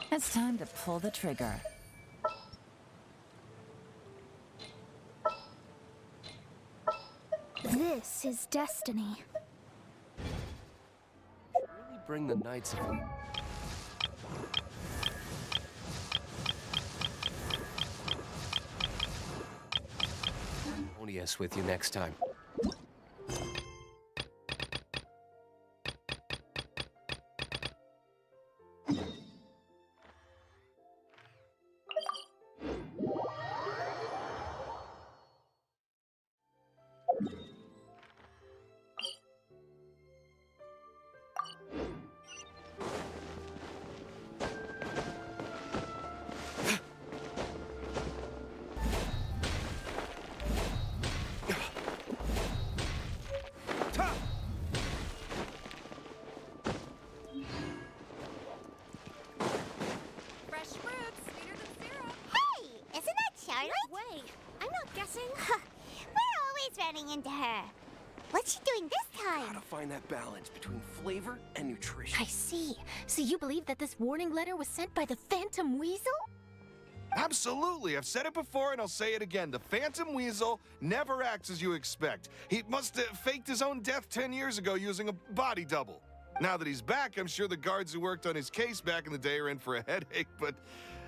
It's time to pull the trigger. This is destiny. Really bring the Knights of... Onius with you next time. Running into her. What's she doing this time? How to find that balance between flavor and nutrition. I see. So you believe that this warning letter was sent by the Phantom Weasel? Absolutely. I've said it before and I'll say it again. The Phantom Weasel never acts as you expect. He must have faked his own death 10 years ago using a body double. Now that he's back, I'm sure the guards who worked on his case back in the day are in for a headache, but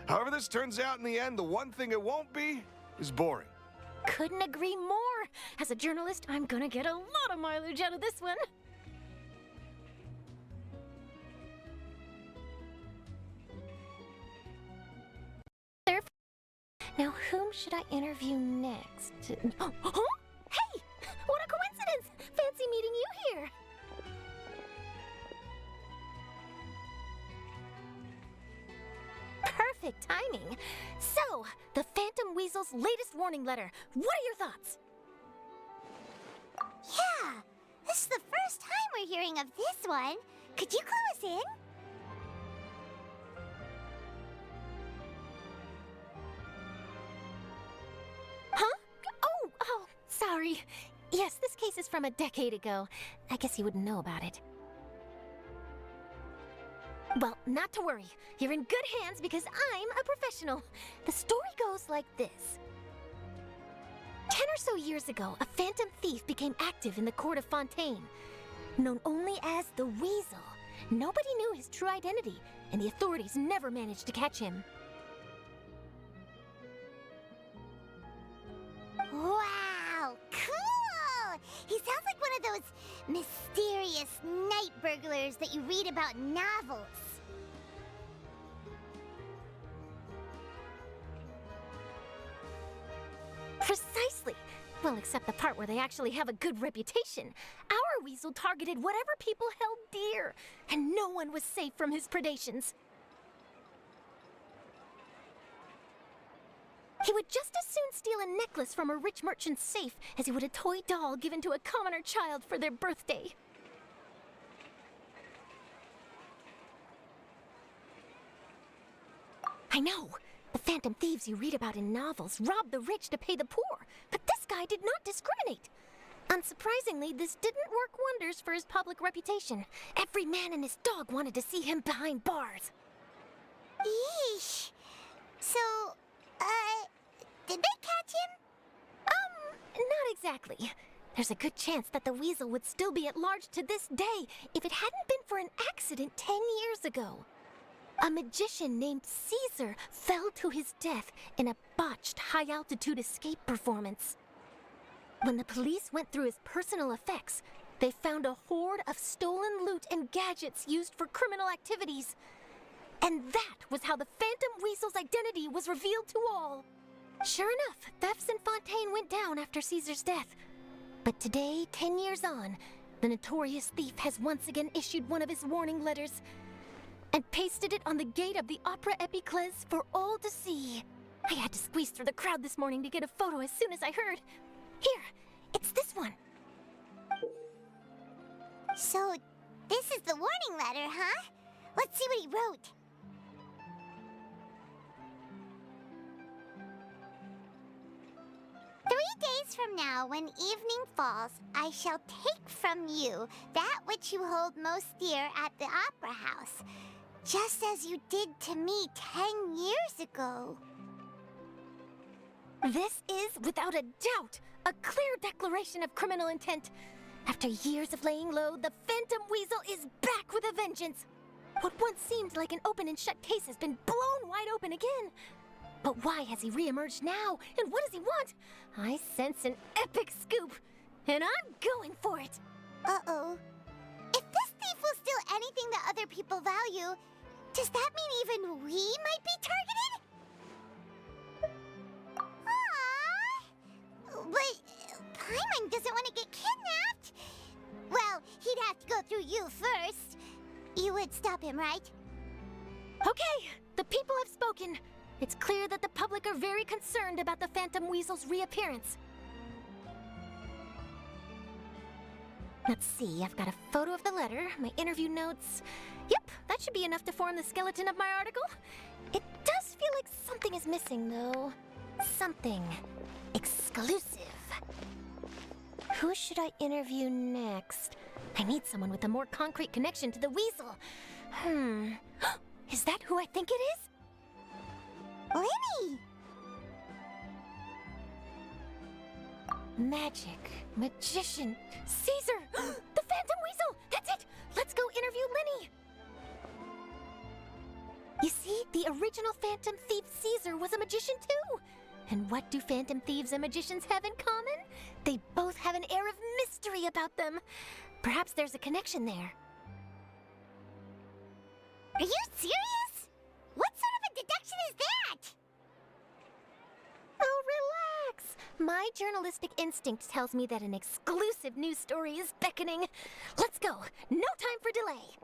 however this turns out in the end, the one thing it won't be is boring. Couldn't agree more. As a journalist, I'm gonna get a lot of mileage out of this one. Now, whom should I interview next? Huh? Hey! What a coincidence! Fancy meeting you here! Perfect timing. So, the Phantom Weasel's latest warning letter. What are your thoughts? Yeah, this is the first time we're hearing of this one. Could you clue us in? Huh? Oh, sorry. Yes, this case is from a decade ago. I guess you wouldn't know about it. Well, not to worry. You're in good hands because I'm a professional. The story goes like this. 10 or so years ago, a phantom thief became active in the court of Fontaine. Known only as the Weasel, nobody knew his true identity, and the authorities never managed to catch him. Wow, cool! He sounds like one of those mysterious night burglars that you read about in novels. Precisely! Well, except the part where they actually have a good reputation. Our Weasel targeted whatever people held dear, and no one was safe from his predations. He would just as soon steal a necklace from a rich merchant's safe as he would a toy doll given to a commoner child for their birthday. I know. The phantom thieves you read about in novels rob the rich to pay the poor, but this guy did not discriminate. Unsurprisingly, this didn't work wonders for his public reputation. Every man and his dog wanted to see him behind bars. Yeesh. So, did they catch him? Not exactly. There's a good chance that the Weasel would still be at large to this day if it hadn't been for an accident 10 years ago. A magician named Caesar fell to his death in a botched high-altitude escape performance. When the police went through his personal effects, they found a hoard of stolen loot and gadgets used for criminal activities. And that was how the Phantom Weasel's identity was revealed to all. Sure enough, thefts in Fontaine went down after Caesar's death. But today, 10 years on, the notorious thief has once again issued one of his warning letters. and pasted it on the gate of the Opera Epiclese for all to see. I had to squeeze through the crowd this morning to get a photo as soon as I heard. Here, it's this one. So, this is the warning letter, huh? Let's see what he wrote. "3 days from now, when evening falls, I shall take from you that which you hold most dear at the Opera House, just as you did to me 10 years ago." This is, without a doubt, a clear declaration of criminal intent. After years of laying low, the Phantom Weasel is back with a vengeance. What once seemed like an open and shut case has been blown wide open again. But why has he reemerged now, and what does he want? I sense an epic scoop, and I'm going for it. Uh-oh. If this thief will steal anything that other people value, does that mean even we might be targeted? Aww. But Paimon doesn't want to get kidnapped. Well, he'd have to go through you first. You would stop him, right? Okay, the people have spoken. It's clear that the public are very concerned about the Phantom Weasel's reappearance. Let's see, I've got a photo of the letter, my interview notes. Yep, that should be enough to form the skeleton of my article. It does feel like something is missing, though. Something exclusive. Who should I interview next? I need someone with a more concrete connection to the Weasel. Is that who I think it is? Lenny! Magic, magician, Caesar! The Phantom Weasel! That's it! Let's go interview Lenny! You see, the original Phantom Thief Caesar was a magician too! And what do Phantom Thieves and magicians have in common? They both have an air of mystery about them. Perhaps there's a connection there. Are you serious? What sort of a deduction is that? Oh, relax! My journalistic instinct tells me that an exclusive news story is beckoning. Let's go! No time for delay!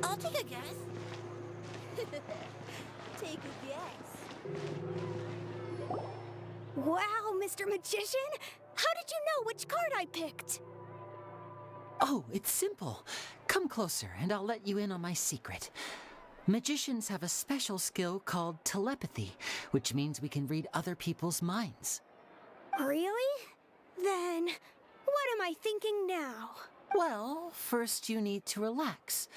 I'll take a guess. Take a guess. Wow, Mr. Magician! How did you know which card I picked? Oh, it's simple. Come closer and I'll let you in on my secret. Magicians have a special skill called telepathy, which means we can read other people's minds. Really? Then, what am I thinking now? Well, first you need to relax,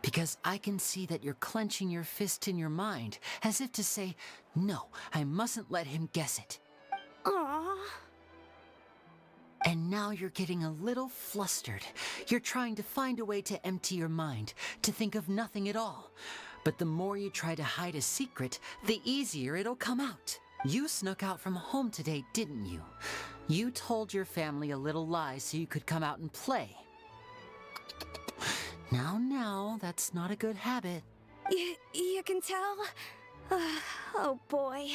because I can see that you're clenching your fist in your mind, as if to say, no, I mustn't let him guess it. Aww. And now you're getting a little flustered. You're trying to find a way to empty your mind, to think of nothing at all. But the more you try to hide a secret, the easier it'll come out. You snuck out from home today, didn't you? You told your family a little lie so you could come out and play. Now, that's not a good habit. You can tell? Oh boy,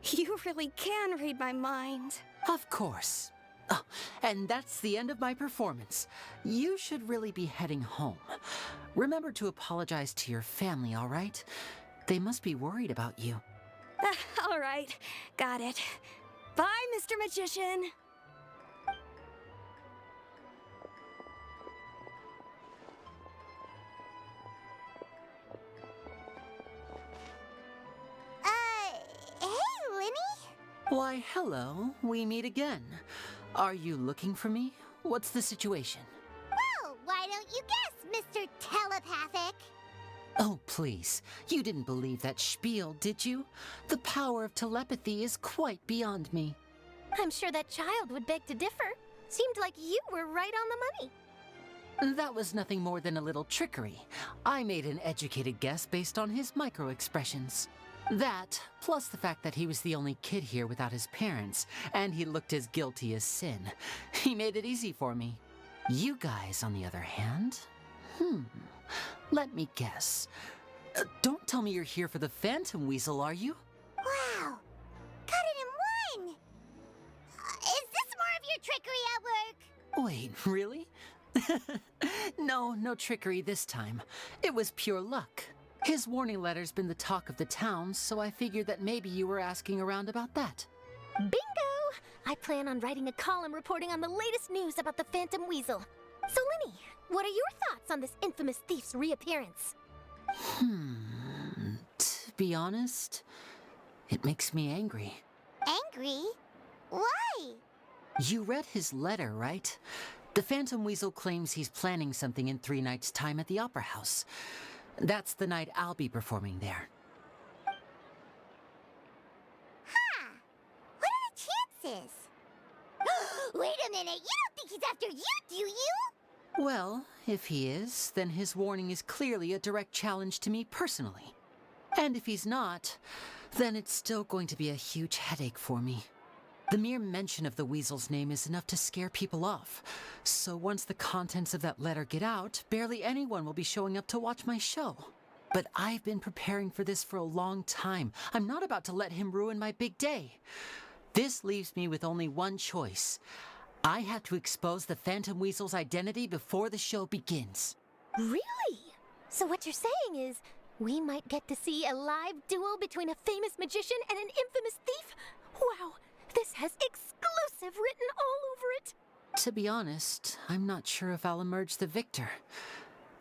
you really can read my mind. Of course. Oh, and that's the end of my performance. You should really be heading home. Remember to apologize to your family, all right? They must be worried about you. All right, got it. Bye, Mr. Magician. Hey, Lenny? Why, hello. We meet again. Are you looking for me? What's the situation? Well, why don't you guess, Mr. Telepathic? Oh, please. You didn't believe that spiel, did you? The power of telepathy is quite beyond me. I'm sure that child would beg to differ. Seemed like you were right on the money. That was nothing more than a little trickery. I made an educated guess based on his micro-expressions. That, plus the fact that he was the only kid here without his parents, and he looked as guilty as sin. He made it easy for me. You guys, on the other hand, let me guess. Don't tell me you're here for the Phantom Weasel, are you? Wow! Cut it in one! Is this more of your trickery at work? Wait, really? No trickery this time. It was pure luck. His warning letter's been the talk of the town, so I figured that maybe you were asking around about that. Bingo! I plan on writing a column reporting on the latest news about the Phantom Weasel. So, Linny, what are your thoughts on this infamous thief's reappearance? To be honest, it makes me angry. Angry? Why? You read his letter, right? The Phantom Weasel claims he's planning something in 3 nights' time at the Opera House. That's the night I'll be performing there. Huh. What are the chances? Wait a minute, you don't think he's after you, do you? Well, if he is, then his warning is clearly a direct challenge to me personally. And if he's not, then it's still going to be a huge headache for me. The mere mention of the Weasel's name is enough to scare people off. So once the contents of that letter get out, barely anyone will be showing up to watch my show. But I've been preparing for this for a long time. I'm not about to let him ruin my big day. This leaves me with only one choice. I have to expose the Phantom Weasel's identity before the show begins. Really? So what you're saying is, we might get to see a live duel between a famous magician and an infamous thief? Wow, this has exclusive written all over it. To be honest, I'm not sure if I'll emerge the victor.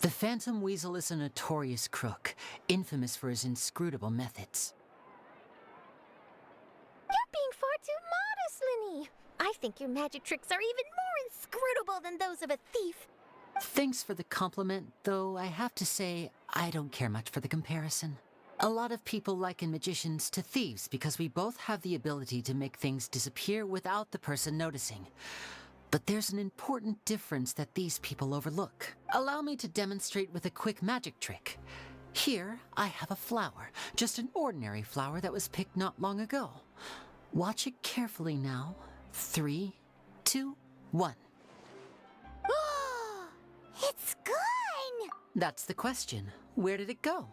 The Phantom Weasel is a notorious crook, infamous for his inscrutable methods. You're being far too modest, Linny. I think your magic tricks are even more inscrutable than those of a thief. Thanks for the compliment, though I have to say I don't care much for the comparison. A lot of people liken magicians to thieves because we both have the ability to make things disappear without the person noticing. But there's an important difference that these people overlook. Allow me to demonstrate with a quick magic trick. Here, I have a flower, just an ordinary flower that was picked not long ago. Watch it carefully now. 3, 2, 1. It's gone! That's the question. Where did it go?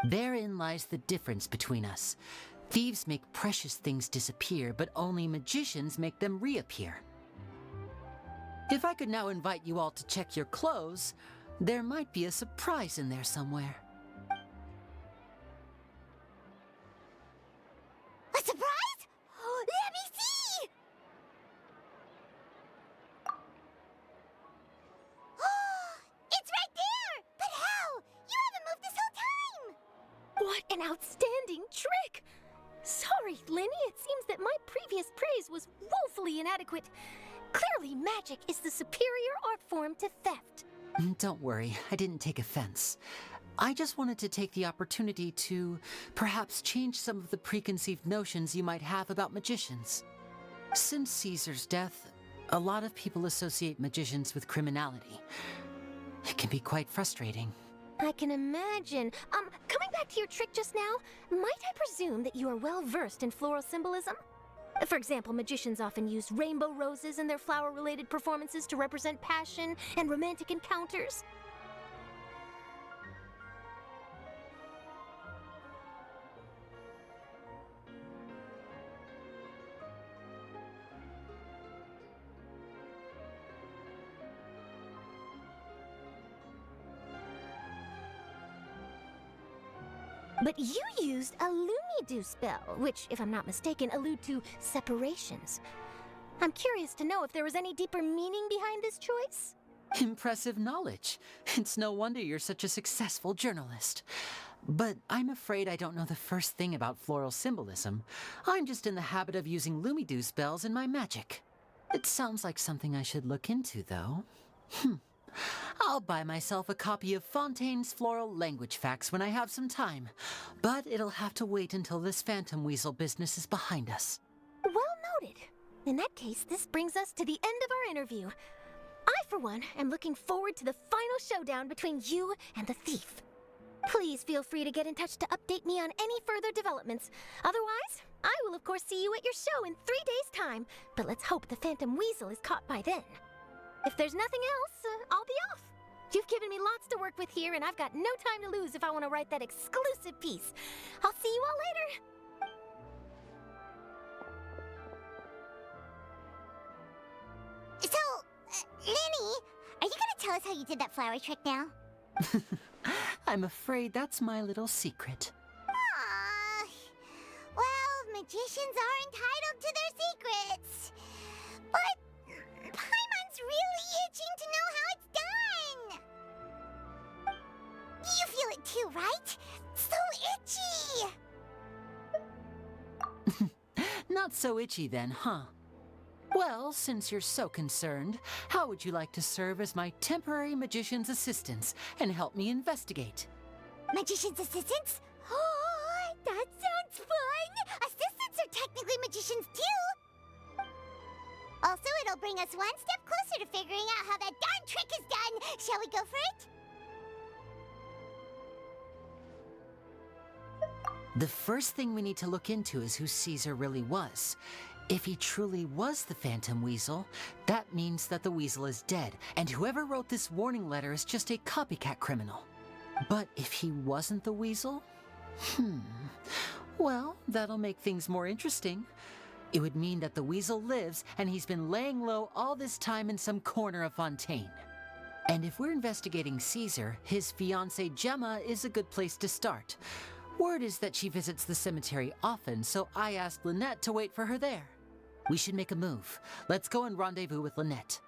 Therein lies the difference between us. Thieves make precious things disappear, but only magicians make them reappear. If I could now invite you all to check your clothes, there might be a surprise in there somewhere. A surprise? Let me see! It's right there! But how? You haven't moved this whole time! What an outstanding trick! Sorry, Linny, it seems that my previous praise was woefully inadequate. Clearly, magic is the superior art form to theft. Don't worry, I didn't take offense. I just wanted to take the opportunity to perhaps change some of the preconceived notions you might have about magicians. Since Caesar's death, a lot of people associate magicians with criminality. It can be quite frustrating. I can imagine. Coming back to your trick just now, might I presume that you are well versed in floral symbolism? For example, magicians often use rainbow roses in their flower-related performances to represent passion and romantic encounters. But you used a Lumidu spell, which, if I'm not mistaken, allude to separations. I'm curious to know if there was any deeper meaning behind this choice? Impressive knowledge. It's no wonder you're such a successful journalist. But I'm afraid I don't know the first thing about floral symbolism. I'm just in the habit of using Lumidu spells in my magic. It sounds like something I should look into, though. I'll buy myself a copy of Fontaine's Floral Language Facts when I have some time. But it'll have to wait until this Phantom Weasel business is behind us. Well noted. In that case, this brings us to the end of our interview. I, for one, am looking forward to the final showdown between you and the thief. Please feel free to get in touch to update me on any further developments. Otherwise, I will of course see you at your show in 3 days' time, but let's hope the Phantom Weasel is caught by then. If there's nothing else, I'll be off. You've given me lots to work with here, and I've got no time to lose if I want to write that exclusive piece. I'll see you all later. So, Lenny, are you gonna tell us how you did that flower trick now? I'm afraid that's my little secret. Aww. Well, magicians are entitled to their secrets. But Paimon's really itching to know how it's done. You feel it too, right? So itchy. Not so itchy then, huh? Well, since you're so concerned, how would you like to serve as my temporary magician's assistants and help me investigate? Magician's assistants? Oh, that sounds fun! Assistants are technically magicians too! Also, it'll bring us one step closer to figuring out how that darn trick is done! Shall we go for it? The first thing we need to look into is who Caesar really was. If he truly was the Phantom Weasel, that means that the Weasel is dead, and whoever wrote this warning letter is just a copycat criminal. But if he wasn't the Weasel? Well, that'll make things more interesting. It would mean that the Weasel lives, and he's been laying low all this time in some corner of Fontaine. And if we're investigating Caesar, his fiancée Gemma is a good place to start. Word is that she visits the cemetery often, so I asked Lynette to wait for her there. We should make a move. Let's go and rendezvous with Lynette.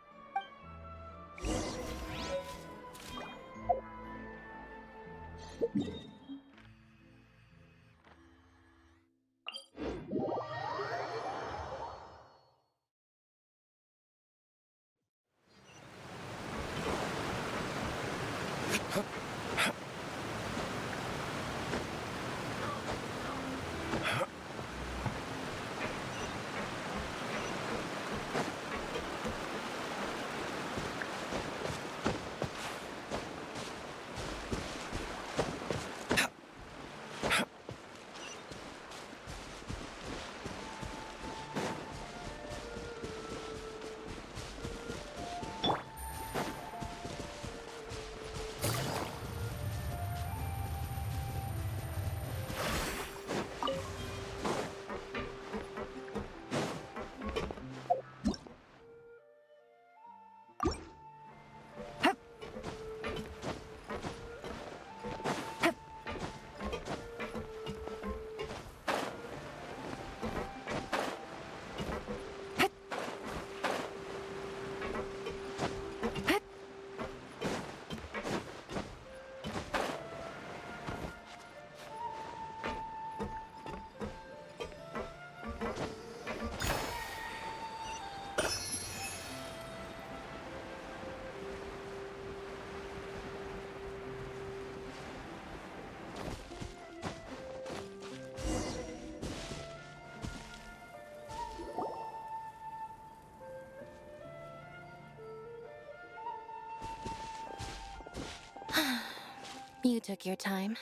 You took your time.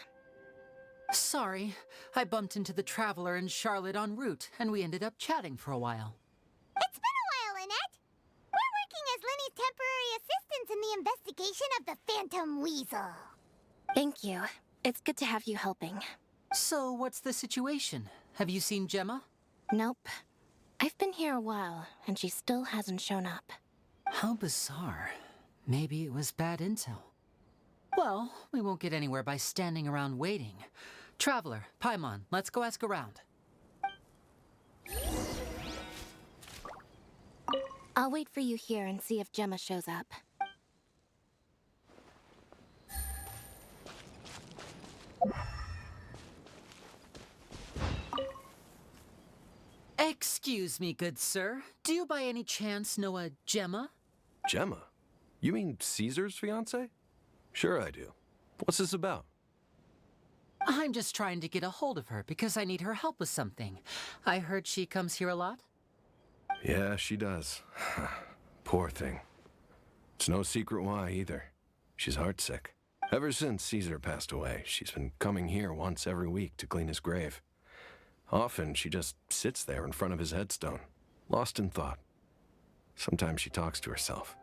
Sorry, I bumped into the Traveler and Charlotte en route, and we ended up chatting for a while. It's been a while, Lynette. We're working as Lenny's temporary assistants in the investigation of the Phantom Weasel. Thank you. It's good to have you helping. So, what's the situation? Have you seen Gemma? Nope. I've been here a while, and she still hasn't shown up. How bizarre. Maybe it was bad intel. Well, we won't get anywhere by standing around waiting. Traveler, Paimon, let's go ask around. I'll wait for you here and see if Gemma shows up. Excuse me, good sir. Do you by any chance know a Gemma? Gemma? You mean Caesar's fiancée? Sure I do. What's this about? I'm just trying to get a hold of her because I need her help with something. I heard she comes here a lot. Yeah, she does. Poor thing. It's no secret why either. She's heartsick. Ever since Caesar passed away, she's been coming here once every week to clean his grave. Often, she just sits there in front of his headstone, lost in thought. Sometimes she talks to herself.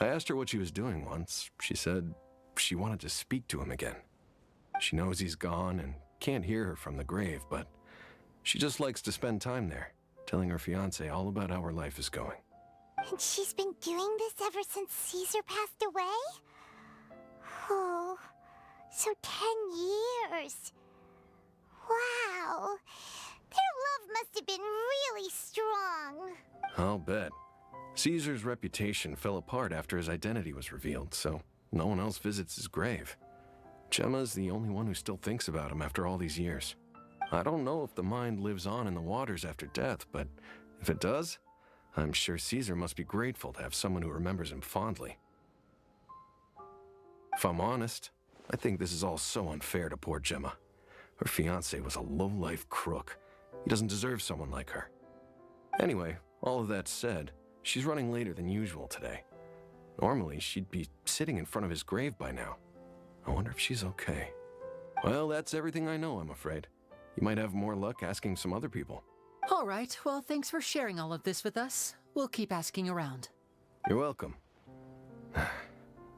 I asked her what she was doing once. She said she wanted to speak to him again. She knows he's gone and can't hear her from the grave, but she just likes to spend time there, telling her fiancé all about how her life is going. And she's been doing this ever since Caesar passed away? Oh, so 10 years. Wow. Their love must have been really strong. I'll bet. Caesar's reputation fell apart after his identity was revealed, so no one else visits his grave. Gemma's the only one who still thinks about him after all these years. I don't know if the mind lives on in the waters after death, but if it does, I'm sure Caesar must be grateful to have someone who remembers him fondly. If I'm honest, I think this is all so unfair to poor Gemma. Her fiancé was a low-life crook. He doesn't deserve someone like her. Anyway, all of that said, she's running later than usual today. Normally, she'd be sitting in front of his grave by now. I wonder if she's okay. Well, that's everything I know, I'm afraid. You might have more luck asking some other people. All right, well, thanks for sharing all of this with us. We'll keep asking around. You're welcome.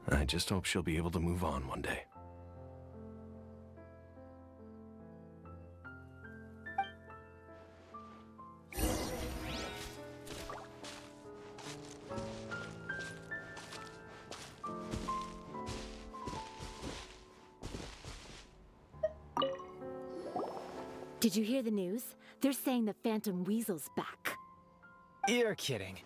I just hope she'll be able to move on one day. Did you hear the news? They're saying the Phantom Weasel's back. You're kidding.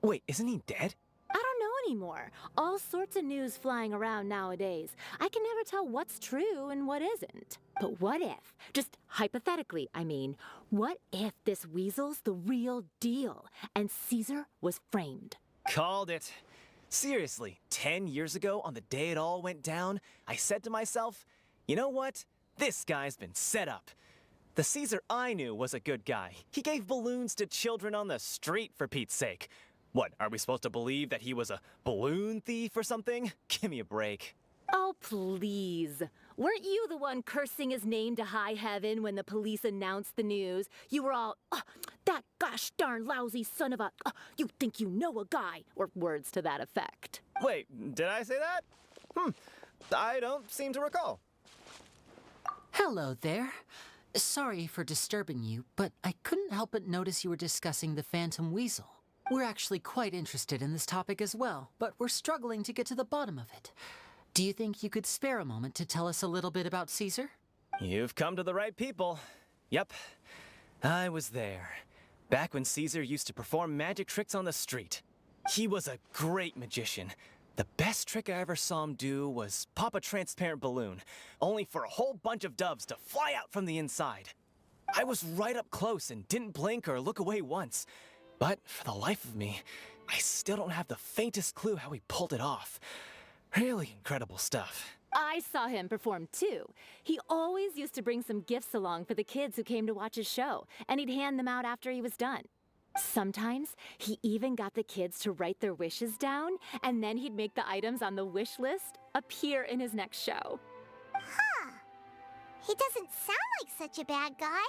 Wait, isn't he dead? I don't know anymore. All sorts of news flying around nowadays. I can never tell what's true and what isn't. But what if, just hypothetically, I mean, what if this weasel's the real deal and Caesar was framed? Called it. Seriously, 10 years ago, on the day it all went down, I said to myself, you know what? This guy's been set up. The Caesar I knew was a good guy. He gave balloons to children on the street, for Pete's sake. What, are we supposed to believe that he was a balloon thief or something? Give me a break. Oh, please. Weren't you the one cursing his name to high heaven when the police announced the news? You were all, that gosh darn lousy son of a, you think you know a guy, or words to that effect. Wait, did I say that? I don't seem to recall. Hello there. Sorry for disturbing you, but I couldn't help but notice you were discussing the Phantom Weasel. We're actually quite interested in this topic as well, but we're struggling to get to the bottom of it. Do you think you could spare a moment to tell us a little bit about Caesar? You've come to the right people. Yep, I was there. Back when Caesar used to perform magic tricks on the street. He was a great magician. The best trick I ever saw him do was pop a transparent balloon, only for a whole bunch of doves to fly out from the inside. I was right up close and didn't blink or look away once. But for the life of me, I still don't have the faintest clue how he pulled it off. Really incredible stuff. I saw him perform too. He always used to bring some gifts along for the kids who came to watch his show, and he'd hand them out after he was done. Sometimes he even got the kids to write their wishes down, and then he'd make the items on the wish list appear in his next show. Huh. He doesn't sound like such a bad guy.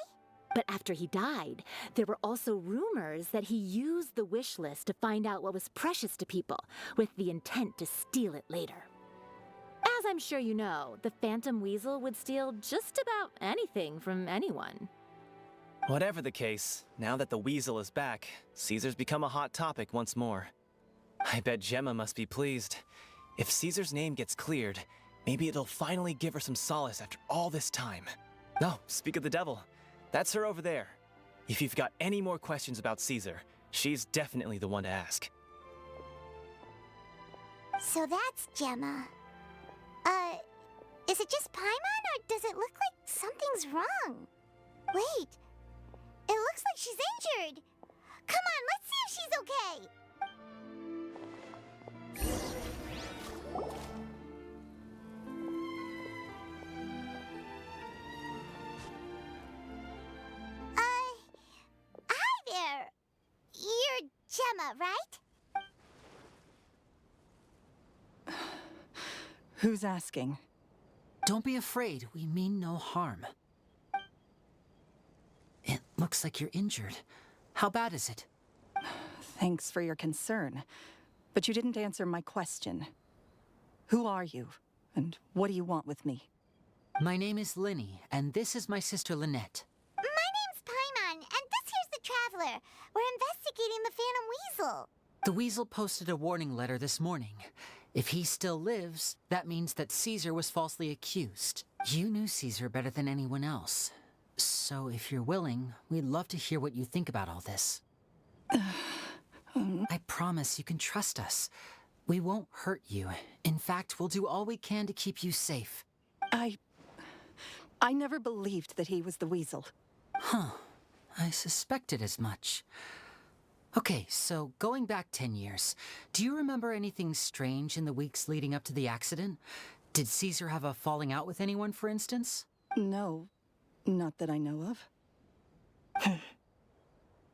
But after he died, there were also rumors that he used the wish list to find out what was precious to people, with the intent to steal it later. As I'm sure you know, the Phantom Weasel would steal just about anything from anyone. Whatever the case, now that the Weasel is back, Caesar's become a hot topic once more. I bet Gemma must be pleased. If Caesar's name gets cleared, maybe it'll finally give her some solace after all this time. No, speak of the devil. That's her over there. If you've got any more questions about Caesar, she's definitely the one to ask. So that's Gemma. Is it just Paimon, or does it look like something's wrong? Wait, it looks like she's injured. Come on, let's see if she's okay. Hi there. You're Gemma, right? Who's asking? Don't be afraid. We mean no harm. It looks like you're injured. How bad is it? Thanks for your concern, but you didn't answer my question. Who are you, and what do you want with me? My name is Linny, and this is my sister Lynette. My name's Paimon, and this here's the Traveler. We're investigating the Phantom Weasel. The Weasel posted a warning letter this morning. If he still lives, that means that Caesar was falsely accused. You knew Caesar better than anyone else. So if you're willing, we'd love to hear what you think about all this. I promise you can trust us. We won't hurt you. In fact, we'll do all we can to keep you safe. I never believed that he was the Weasel. Huh. I suspected as much. Okay, so going back 10 years, do you remember anything strange in the weeks leading up to the accident? Did Caesar have a falling out with anyone, for instance? No, not that I know of.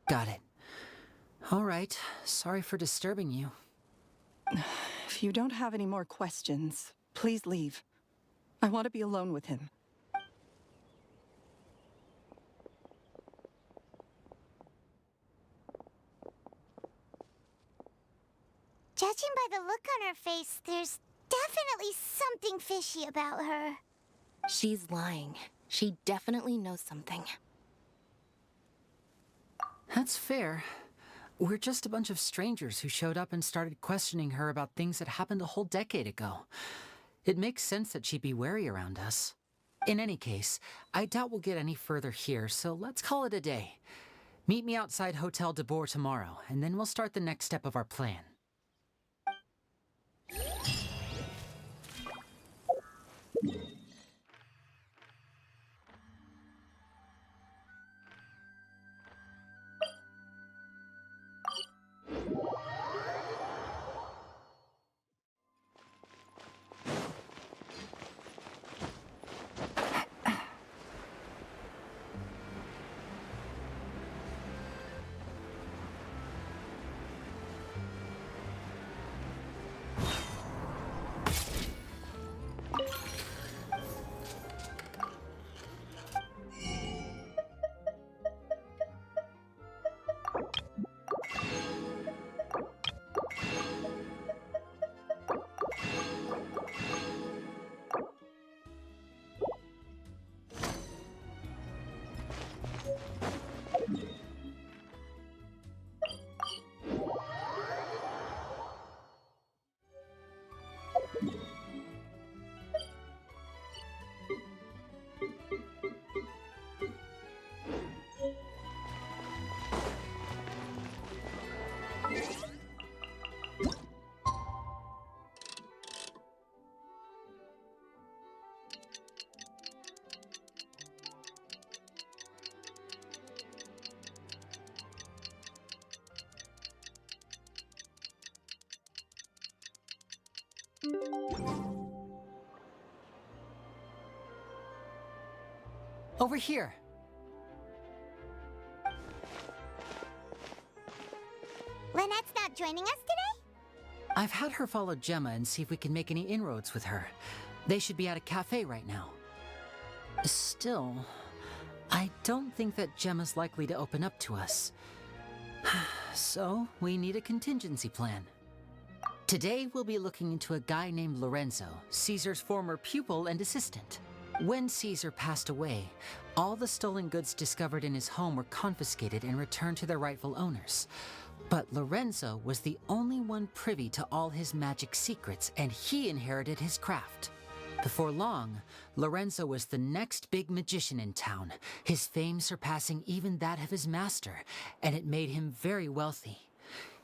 Got it. All right, sorry for disturbing you. If you don't have any more questions, please leave. I want to be alone with him. Judging by the look on her face, there's definitely something fishy about her. She's lying. She definitely knows something. That's fair. We're just a bunch of strangers who showed up and started questioning her about things that happened a whole decade ago. It makes sense that she'd be wary around us. In any case, I doubt we'll get any further here, so let's call it a day. Meet me outside Hotel de Boer tomorrow, and then we'll start the next step of our plan. Over here. Lynette's not joining us today? I've had her follow Gemma and see if we can make any inroads with her. They should be at a cafe right now. Still, I don't think that Gemma's likely to open up to us. So, we need a contingency plan. Today, we'll be looking into a guy named Lorenzo, Caesar's former pupil and assistant. When Caesar passed away, all the stolen goods discovered in his home were confiscated and returned to their rightful owners. But Lorenzo was the only one privy to all his magic secrets, and he inherited his craft. Before long, Lorenzo was the next big magician in town, his fame surpassing even that of his master, and it made him very wealthy.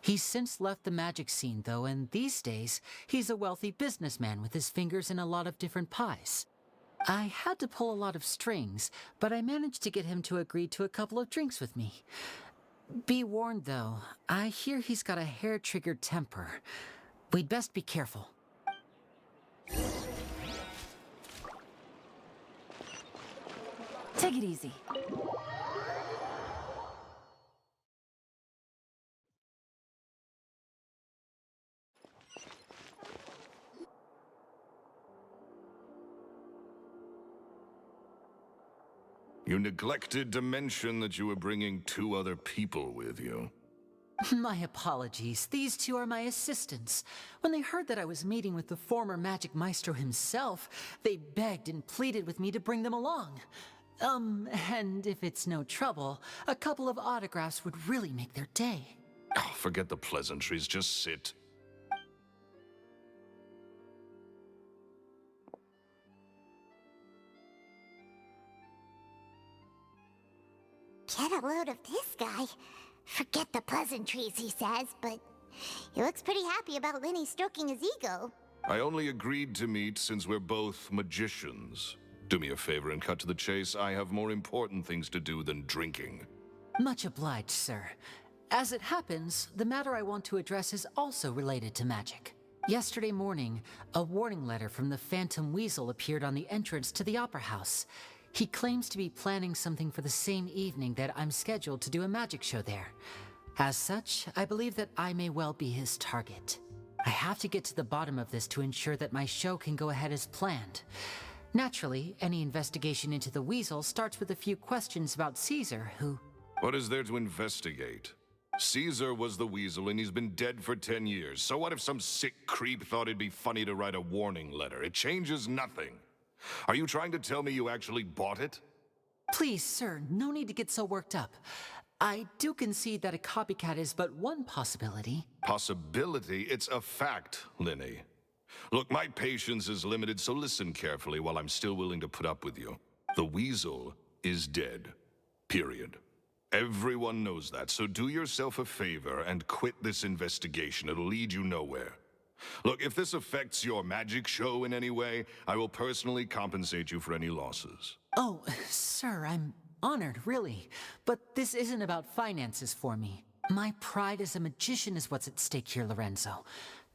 He's since left the magic scene, though, and these days, he's a wealthy businessman with his fingers in a lot of different pies. I had to pull a lot of strings, but I managed to get him to agree to a couple of drinks with me. Be warned, though, I hear he's got a hair-triggered temper. We'd best be careful. Take it easy. You neglected to mention that you were bringing 2 other people with you. My apologies. These 2 are my assistants. When they heard that I was meeting with the former Magic Maestro himself, they begged and pleaded with me to bring them along. And if it's no trouble, a couple of autographs would really make their day. Oh, forget the pleasantries, just sit. Get a load of this guy. Forget the pleasantries, he says, but he looks pretty happy about Lenny stroking his ego. I only agreed to meet since we're both magicians. Do me a favor and cut to the chase. I have more important things to do than drinking. Much obliged, sir. As it happens, the matter I want to address is also related to magic. Yesterday morning, a warning letter from the Phantom Weasel appeared on the entrance to the Opera House. He claims to be planning something for the same evening that I'm scheduled to do a magic show there. As such, I believe that I may well be his target. I have to get to the bottom of this to ensure that my show can go ahead as planned. Naturally, any investigation into the Weasel starts with a few questions about Caesar, who... What is there to investigate? Caesar was the Weasel and he's been dead for 10 years. So what if some sick creep thought it'd be funny to write a warning letter? It changes nothing. Are you trying to tell me you actually bought it? Please, sir, no need to get so worked up. I do concede that a copycat is but one possibility. Possibility? It's a fact, Lenny. Look, my patience is limited, so listen carefully while I'm still willing to put up with you. The Weasel is dead. Period. Everyone knows that, so do yourself a favor and quit this investigation. It'll lead you nowhere. Look, if this affects your magic show in any way, I will personally compensate you for any losses. Oh, sir, I'm honored, really. But this isn't about finances for me. My pride as a magician is what's at stake here, Lorenzo.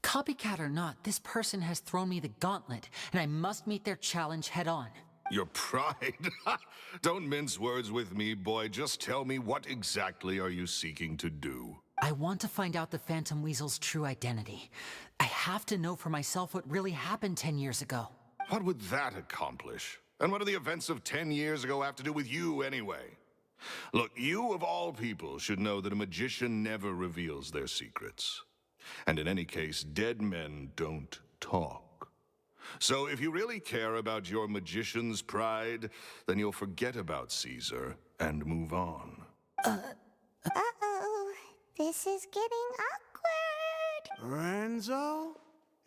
Copycat or not, this person has thrown me the gauntlet, and I must meet their challenge head on. Your pride? Don't mince words with me, boy. Just tell me, what exactly are you seeking to do? I want to find out the Phantom Weasel's true identity. I have to know for myself what really happened 10 years ago. What would that accomplish? And what do the events of 10 years ago have to do with you, anyway? Look, you of all people should know that a magician never reveals their secrets. And in any case, dead men don't talk. So if you really care about your magician's pride, then you'll forget about Caesar and move on. Uh-oh. This is getting awkward. Lorenzo?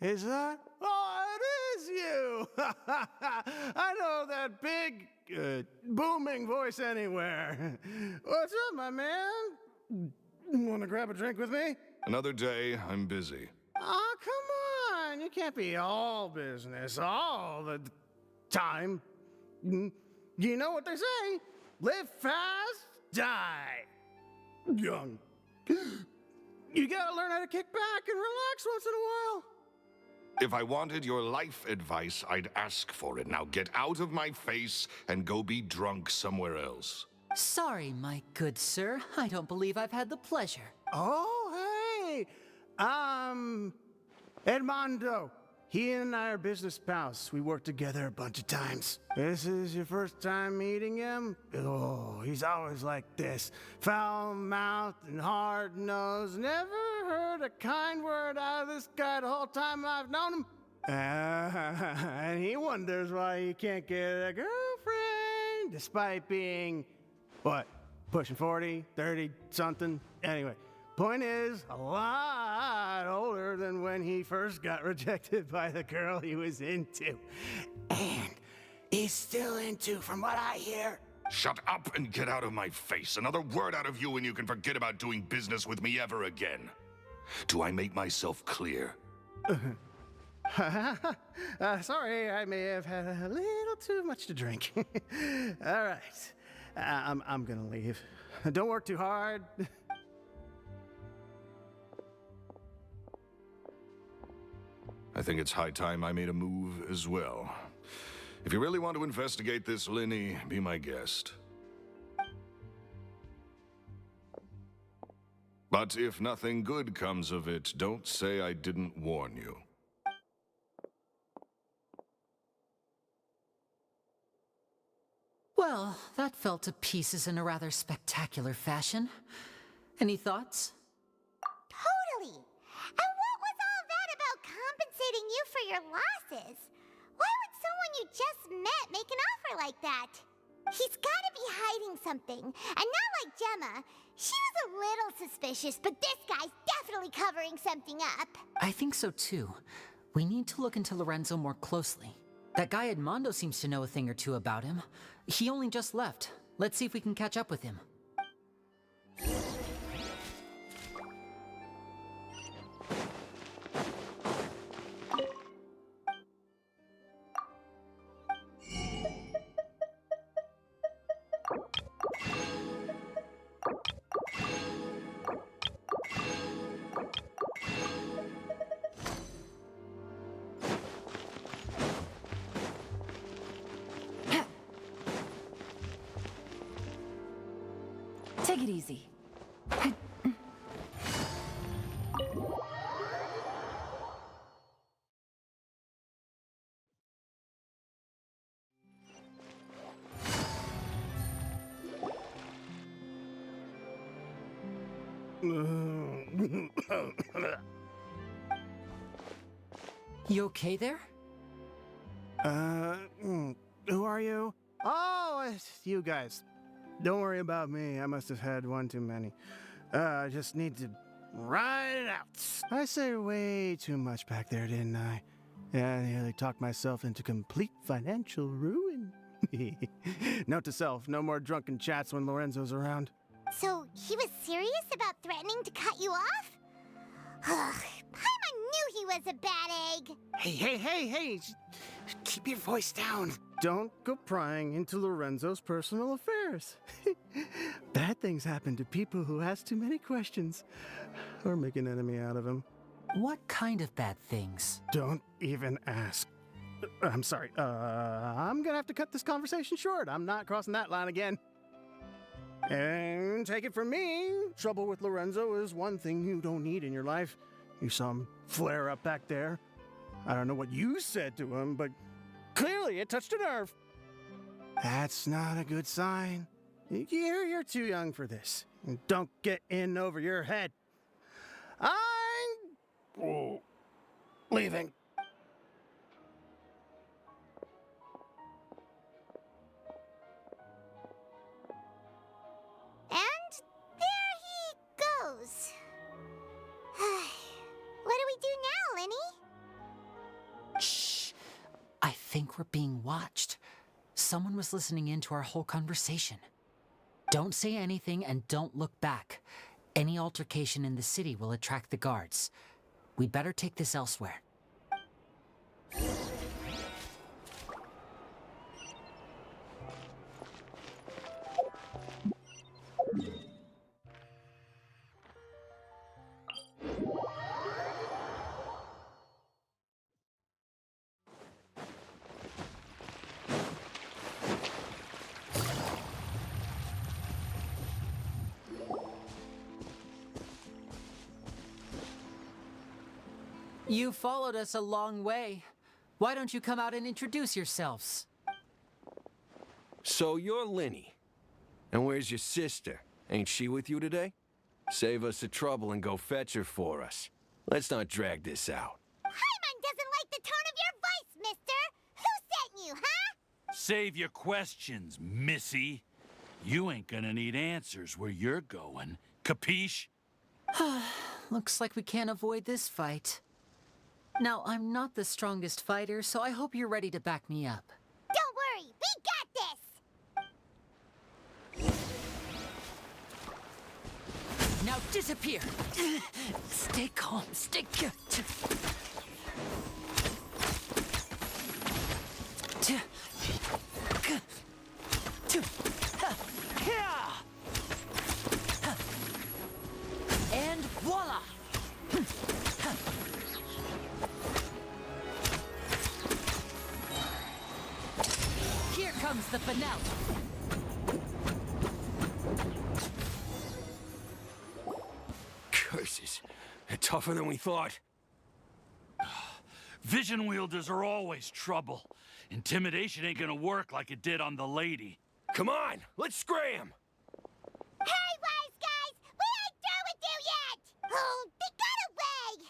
Is that? Oh, it is you! I know that big, booming voice anywhere. What's up, my man? Want to grab a drink with me? Another day, I'm busy. Oh, come on. You can't be all business all the time. You know what they say? Live fast, die young. You gotta learn how to kick back and relax once in a while. If I wanted your life advice, I'd ask for it. Now get out of my face and go be drunk somewhere else. Sorry, my good sir. I don't believe I've had the pleasure. Oh, hey! Edmondo. He and I are business pals. We worked together a bunch of times. This is your first time meeting him? Oh, he's always like this. Foul-mouthed and hard-nosed. Never heard a kind word out of this guy the whole time I've known him. And he wonders why he can't get a girlfriend, despite being, what, pushing 40, 30, something? Anyway. Point is, a lot older than when he first got rejected by the girl he was into. And he's still into, from what I hear. Shut up and get out of my face. Another word out of you and you can forget about doing business with me ever again. Do I make myself clear? Sorry, I may have had a little too much to drink. All right, I'm gonna leave. Don't work too hard. I think it's high time I made a move as well. If you really want to investigate this, Lenny, be my guest. But if nothing good comes of it, don't say I didn't warn you. Well, that fell to pieces in a rather spectacular fashion. Any thoughts? Totally. And what was all that about compensating you for your losses? Why would someone you just met make an offer like that? He's gotta be hiding something. And not like Gemma. She was a little suspicious, but this guy's definitely covering something up. I think so too. We need to look into Lorenzo more closely. That guy Edmondo seems to know a thing or two about him. He only just left. Let's see if we can catch up with him. Take it easy. You okay there? Who are you? Oh, it's you guys. Don't worry about me. I must have had one too many. I just need to ride it out. I say way too much back there, didn't I? Yeah, I nearly talked myself into complete financial ruin. Note to self, no more drunken chats when Lorenzo's around. So, he was serious about threatening to cut you off? Paimon knew he was a bad egg. Hey, keep your voice down. Don't go prying into Lorenzo's personal affairs. Bad things happen to people who ask too many questions or make an enemy out of him. What kind of bad things? Don't even ask. I'm sorry. I'm gonna have to cut this conversation short. I'm not crossing that line again. And take it from me, trouble with Lorenzo is one thing you don't need in your life. You saw him flare up back there. I don't know what you said to him, but clearly it touched a nerve. That's not a good sign. You're too young for this. Don't get in over your head. I'm leaving. And there he goes. What do we do now, Lenny? Shh! I think we're being watched. Someone was listening in to our whole conversation. Don't say anything and don't look back. Any altercation in the city will attract the guards. We'd better take this elsewhere. You followed us a long way. Why don't you come out and introduce yourselves? So you're Lenny. And where's your sister? Ain't she with you today? Save us the trouble and go fetch her for us. Let's not drag this out. Paimon doesn't like the tone of your voice, mister. Who sent you, huh? Save your questions, missy. You ain't gonna need answers where you're going. Capiche? Looks like we can't avoid this fight. Now, I'm not the strongest fighter, so I hope you're ready to back me up. Don't worry, we got this! Now disappear! Stay calm, stay good. And voila! Here comes the finale. Curses. They're tougher than we thought. Vision wielders are always trouble. Intimidation ain't gonna work like it did on the lady. Come on, let's scram! Hey, wise guys! We ain't through with you yet! Oh, they got away!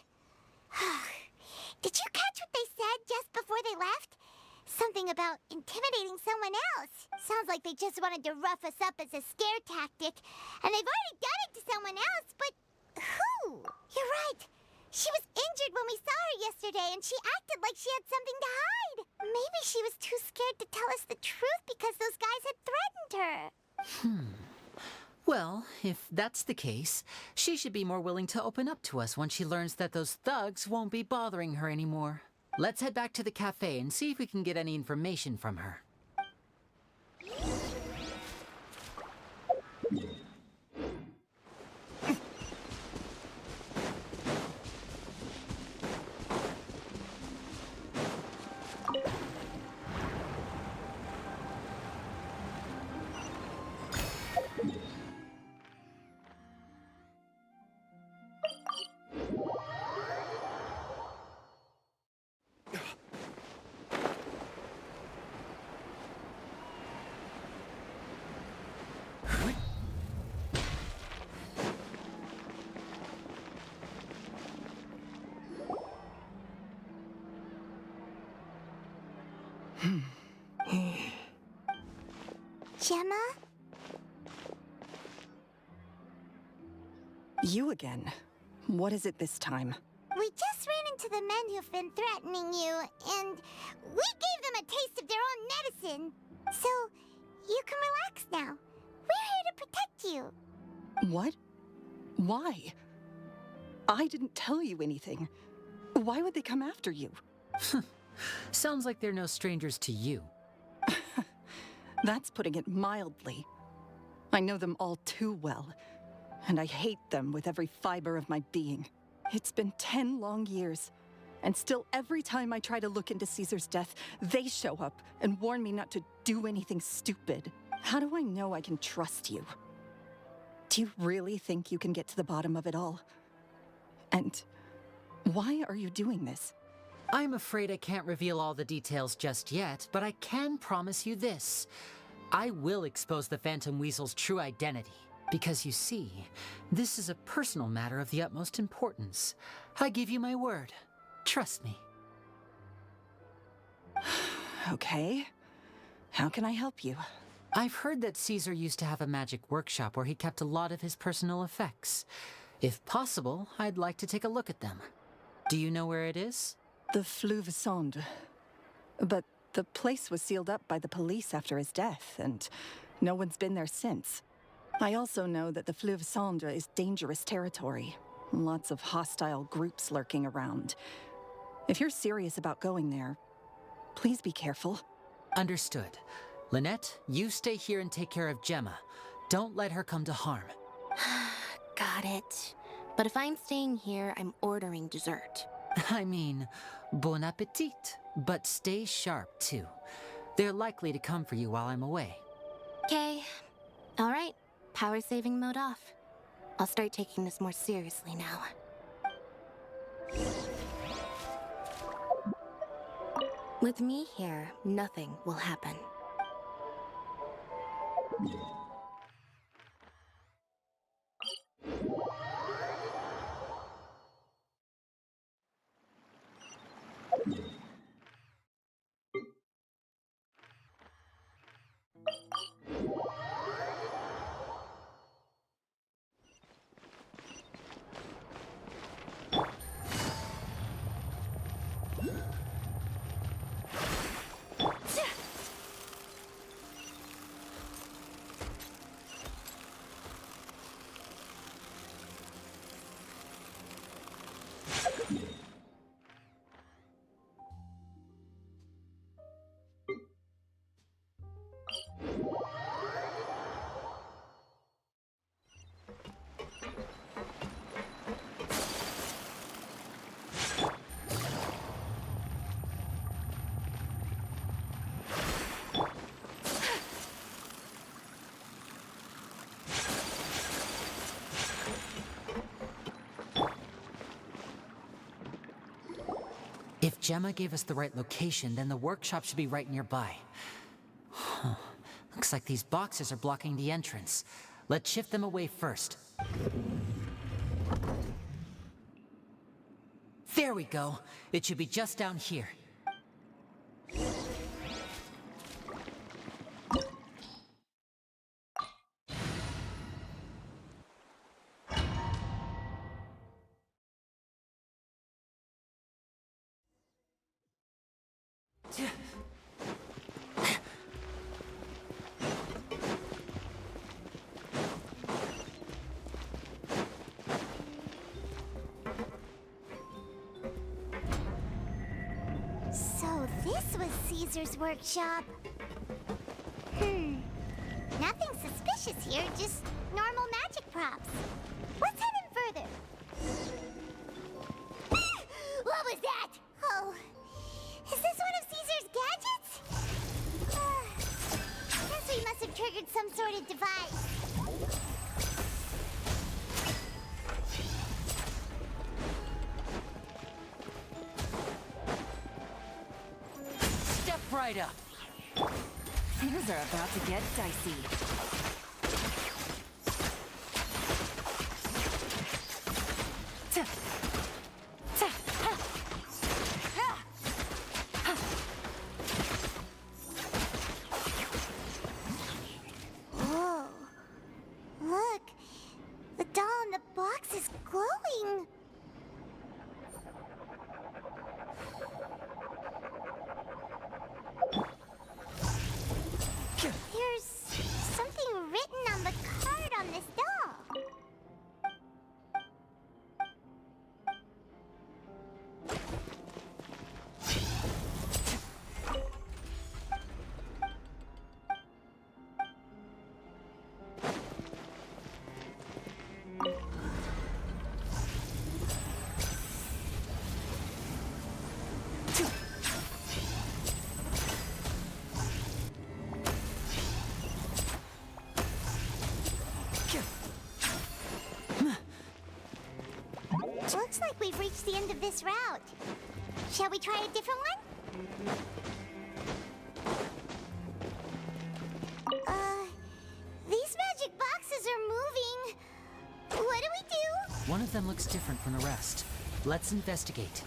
Did you catch what they said just before they left? Something about intimidating someone else. Sounds like they just wanted to rough us up as a scare tactic. And they've already done it to someone else, but who? You're right. She was injured when we saw her yesterday, and she acted like she had something to hide. Maybe she was too scared to tell us the truth because those guys had threatened her. Well, if that's the case, she should be more willing to open up to us once she learns that those thugs won't be bothering her anymore. Let's head back to the cafe and see if we can get any information from her. Gemma? You again. What is it this time? We just ran into the men who've been threatening you, and we gave them a taste of their own medicine. So, you can relax now. We're here to protect you. What? Why? I didn't tell you anything. Why would they come after you? Sounds like they're no strangers to you. That's putting it mildly. I know them all too well, and I hate them with every fiber of my being. It's been 10 long years, and still every time I try to look into Caesar's death, they show up and warn me not to do anything stupid. How do I know I can trust you? Do you really think you can get to the bottom of it all? And why are you doing this? I'm afraid I can't reveal all the details just yet, but I can promise you this. I will expose the Phantom Weasel's true identity. Because you see, this is a personal matter of the utmost importance. I give you my word. Trust me. Okay. How can I help you? I've heard that Caesar used to have a magic workshop where he kept a lot of his personal effects. If possible, I'd like to take a look at them. Do you know where it is? The Fleuve Sonde. But the place was sealed up by the police after his death, and no one's been there since. I also know that the Fleuve Sonde is dangerous territory. Lots of hostile groups lurking around. If you're serious about going there, please be careful. Understood. Lynette, you stay here and take care of Gemma. Don't let her come to harm. Got it. But if I'm staying here, I'm ordering dessert. I mean, bon appetit. But stay sharp, too. They're likely to come for you while I'm away. Okay. All right. Power saving mode off. I'll start taking this more seriously now. With me here, nothing will happen. If Gemma gave us the right location, then the workshop should be right nearby. Looks like these boxes are blocking the entrance. Let's shift them away first. There we go. It should be just down here. So this was Caesar's workshop. Nothing suspicious here, just normal magic props. Let's head in further. What was that? Oh, is this one of Caesar's gadgets? Guess we must have triggered some sort of device. Step right up. Things are about to get dicey. Whoa. Look, the doll in the box is glowing. There's something written on the card on this doll. Looks like we've reached the end of this route. Shall we try a different one? These magic boxes are moving. What do we do? One of them looks different from the rest. Let's investigate.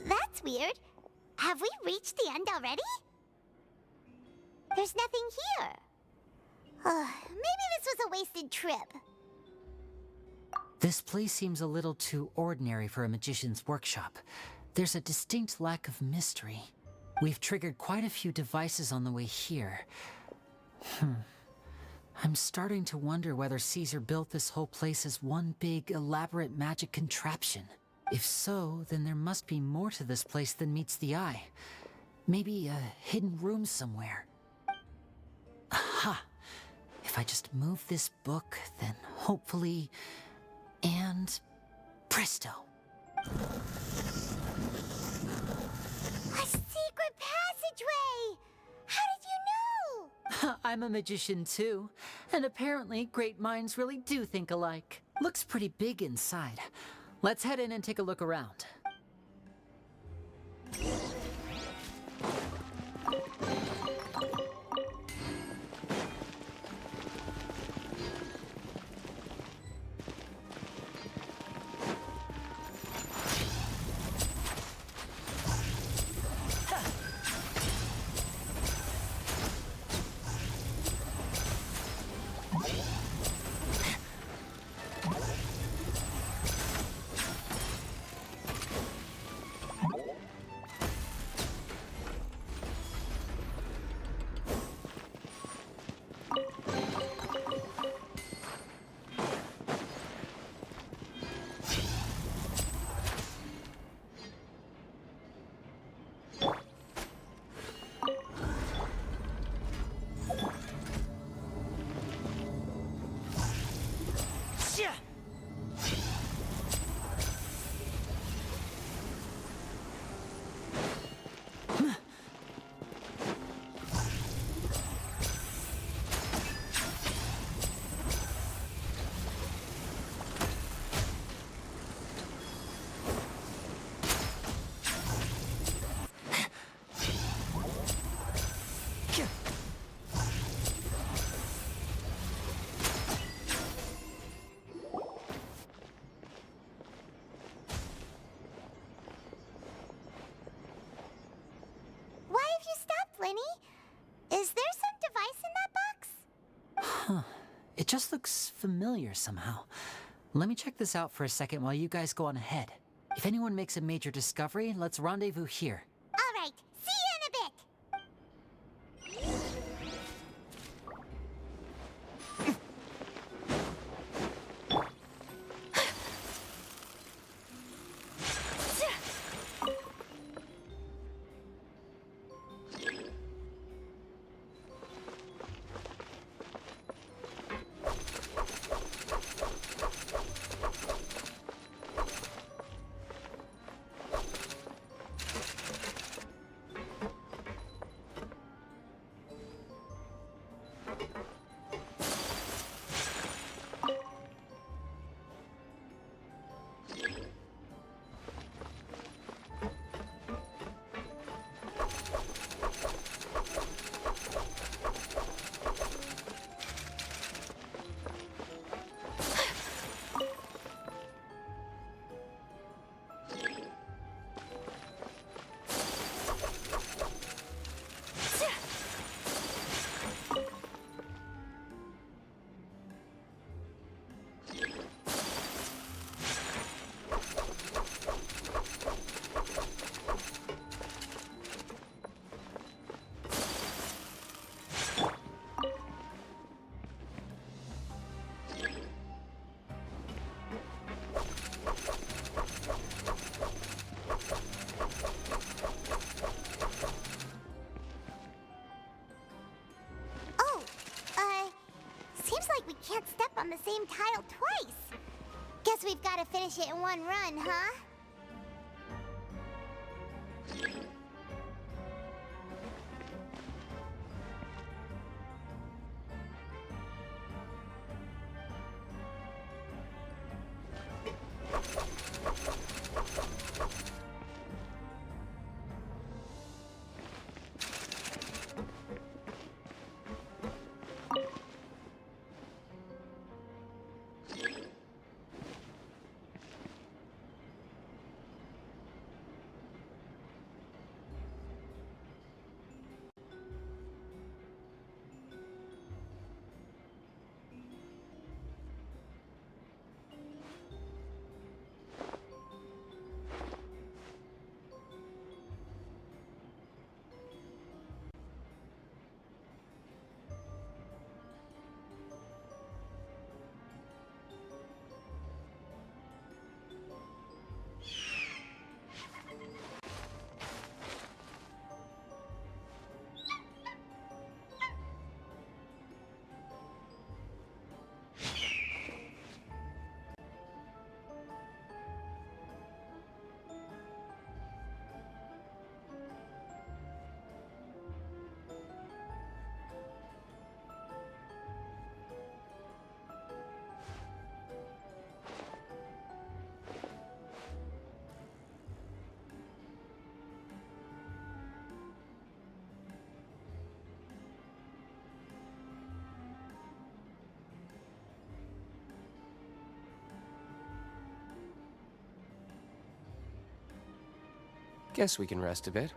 That's weird. Have we reached the end already? There's nothing here. Maybe this was a wasted trip. This place seems a little too ordinary for a magician's workshop. There's a distinct lack of mystery. We've triggered quite a few devices on the way here. I'm starting to wonder whether Caesar built this whole place as one big, elaborate magic contraption. If so, then there must be more to this place than meets the eye. Maybe a hidden room somewhere. Aha! If I just move this book, then hopefully... And... presto! A secret passageway! How did you know? I'm a magician too, and apparently great minds really do think alike. Looks pretty big inside. Let's head in and take a look around. Huh. It just looks familiar somehow. Let me check this out for a second while you guys go on ahead. If anyone makes a major discovery, let's rendezvous here. All right, see you in a bit. Seems like we can't step on the same tile twice. Guess we've got to finish it in one run, huh? Guess we can rest a bit.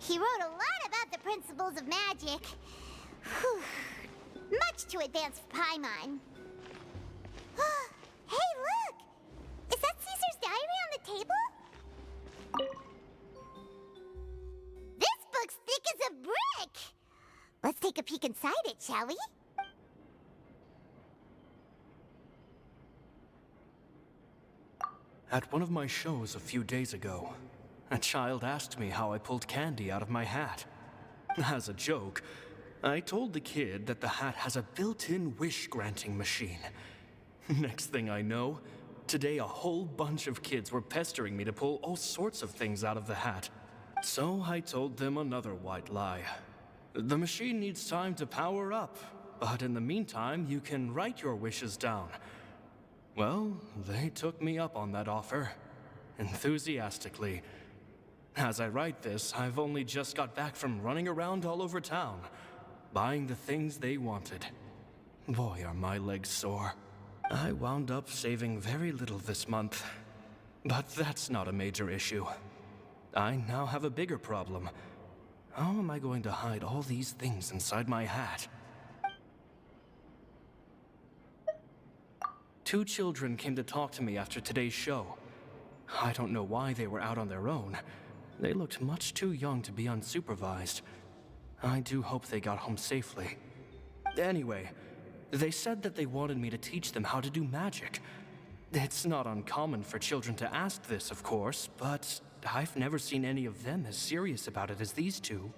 He wrote a lot about the principles of magic. Whew. Much too advanced for Paimon. Hey, look! Is that Caesar's diary on the table? This book's thick as a brick! Let's take a peek inside it, shall we? At one of my shows a few days ago, A child asked me how I pulled candy out of my hat. As a joke, I told the kid that the hat has a built-in wish-granting machine. Next thing I know, today a whole bunch of kids were pestering me to pull all sorts of things out of the hat. So I told them another white lie. The machine needs time to power up, but in the meantime, you can write your wishes down. Well, they took me up on that offer, enthusiastically. As I write this, I've only just got back from running around all over town, buying the things they wanted. Boy, are my legs sore. I wound up saving very little this month, but that's not a major issue. I now have a bigger problem. How am I going to hide all these things inside my hat? 2 children came to talk to me after today's show. I don't know why they were out on their own. They looked much too young to be unsupervised. I do hope they got home safely. Anyway, they said that they wanted me to teach them how to do magic. It's not uncommon for children to ask this, of course, but I've never seen any of them as serious about it as these 2.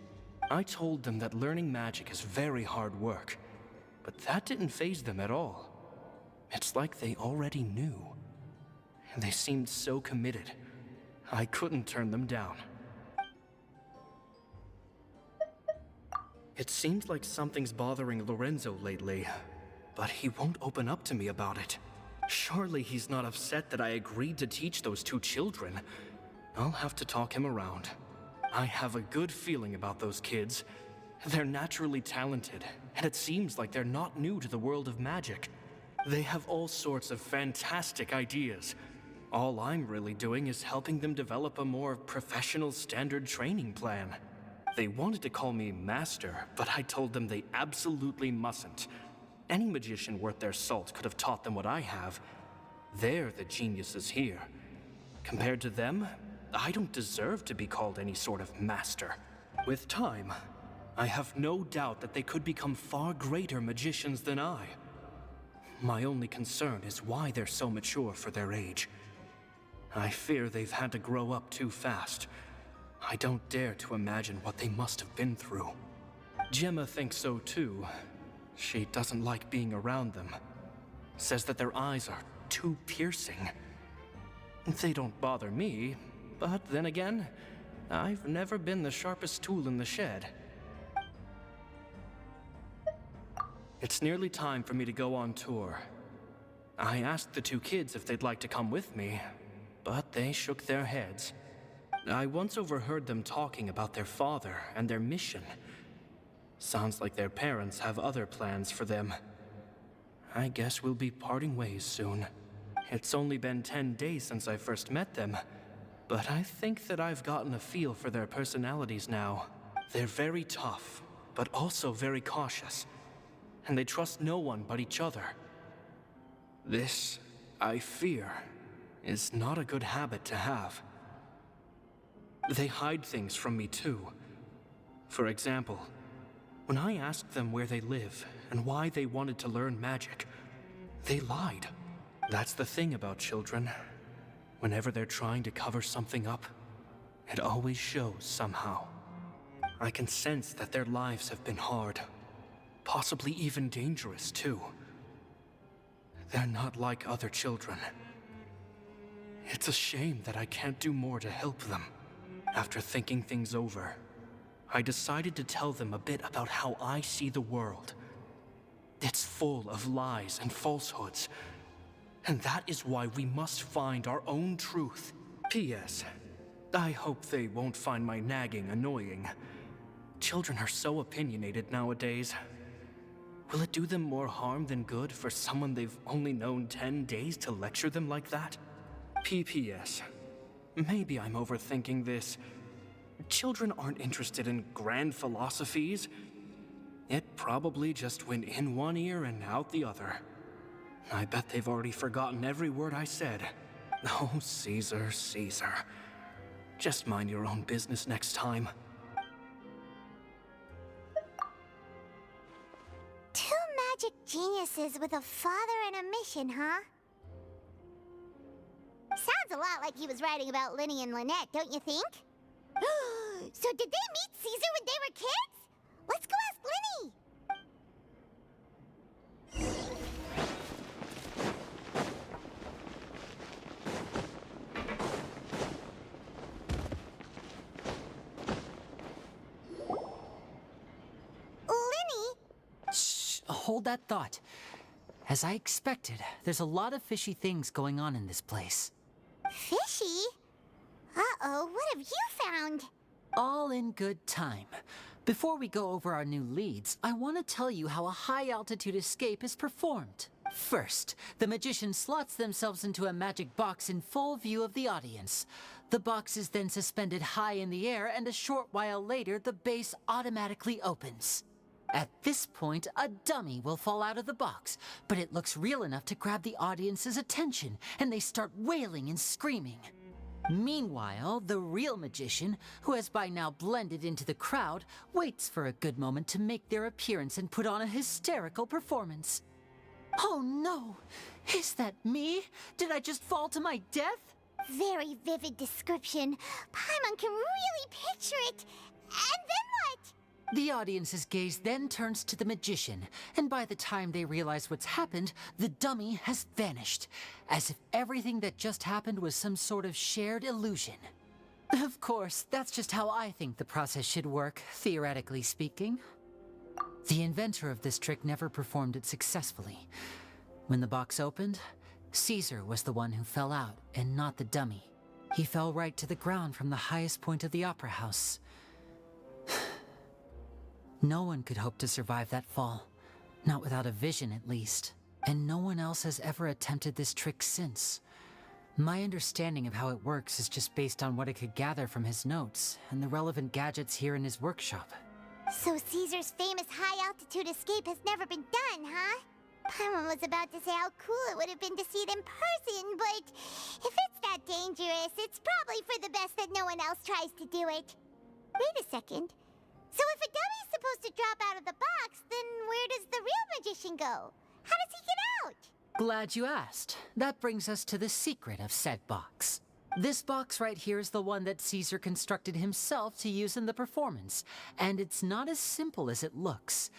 I told them that learning magic is very hard work, but that didn't faze them at all. It's like they already knew. They seemed so committed. I couldn't turn them down. It seems like something's bothering Lorenzo lately, but he won't open up to me about it. Surely he's not upset that I agreed to teach those 2 children. I'll have to talk him around. I have a good feeling about those kids. They're naturally talented, and it seems like they're not new to the world of magic. They have all sorts of fantastic ideas. All I'm really doing is helping them develop a more professional standard training plan. They wanted to call me Master, but I told them they absolutely mustn't. Any magician worth their salt could have taught them what I have. They're the geniuses here. Compared to them, I don't deserve to be called any sort of master. With time, I have no doubt that they could become far greater magicians than I. My only concern is why they're so mature for their age. I fear they've had to grow up too fast. I don't dare to imagine what they must have been through. Gemma thinks so too. She doesn't like being around them. Says that their eyes are too piercing. They don't bother me, but then again, I've never been the sharpest tool in the shed. It's nearly time for me to go on tour. I asked the 2 kids if they'd like to come with me, but they shook their heads. I once overheard them talking about their father and their mission. Sounds like their parents have other plans for them. I guess we'll be parting ways soon. It's only been 10 days since I first met them, but I think that I've gotten a feel for their personalities now. They're very tough, but also very cautious, and they trust no one but each other. This, I fear, is not a good habit to have. They hide things from me too. For example, when I asked them where they live and why they wanted to learn magic, they lied. That's the thing about children. Whenever they're trying to cover something up, it always shows somehow. I can sense that their lives have been hard, possibly even dangerous too. They're not like other children. It's a shame that I can't do more to help them. After thinking things over, I decided to tell them a bit about how I see the world. It's full of lies and falsehoods, and that is why we must find our own truth. P.S. I hope they won't find my nagging annoying. Children are so opinionated nowadays. Will it do them more harm than good for someone they've only known 10 days to lecture them like that? P.P.S. Maybe I'm overthinking this. Children aren't interested in grand philosophies. It probably just went in one ear and out the other. I bet they've already forgotten every word I said. Oh, Caesar, Caesar. Just mind your own business next time. 2 magic geniuses with a father and a mission, huh? Sounds a lot like he was writing about Linny and Lynette, don't you think? So did they meet Caesar when they were kids? Let's go ask Linny! Linny? Shh, hold that thought. As I expected, there's a lot of fishy things going on in this place. Fishy? Uh-oh, what have you found? All in good time. Before we go over our new leads, I want to tell you how a high-altitude escape is performed. First, the magician slots themselves into a magic box in full view of the audience. The box is then suspended high in the air, and a short while later, the base automatically opens. At this point, a dummy will fall out of the box, but it looks real enough to grab the audience's attention, and they start wailing and screaming. Meanwhile, the real magician, who has by now blended into the crowd, waits for a good moment to make their appearance and put on a hysterical performance. Oh no! Is that me? Did I just fall to my death? Very vivid description. Paimon can really picture it. And then what? The audience's gaze then turns to the magician, and by the time they realize what's happened, the dummy has vanished, as if everything that just happened was some sort of shared illusion. Of course, that's just how I think the process should work, theoretically speaking. The inventor of this trick never performed it successfully. When the box opened, Caesar was the one who fell out, and not the dummy. He fell right to the ground from the highest point of the opera house. No one could hope to survive that fall. Not without a vision, at least. And no one else has ever attempted this trick since. My understanding of how it works is just based on what I could gather from his notes and the relevant gadgets here in his workshop. So Caesar's famous high-altitude escape has never been done, huh? Paimon was about to say how cool it would have been to see it in person, but if it's that dangerous, it's probably for the best that no one else tries to do it. Wait a second. So if a dummy's supposed to drop out of the box, then where does the real magician go? How does he get out? Glad you asked. That brings us to the secret of said box. This box right here is the one that Caesar constructed himself to use in the performance, and it's not as simple as it looks.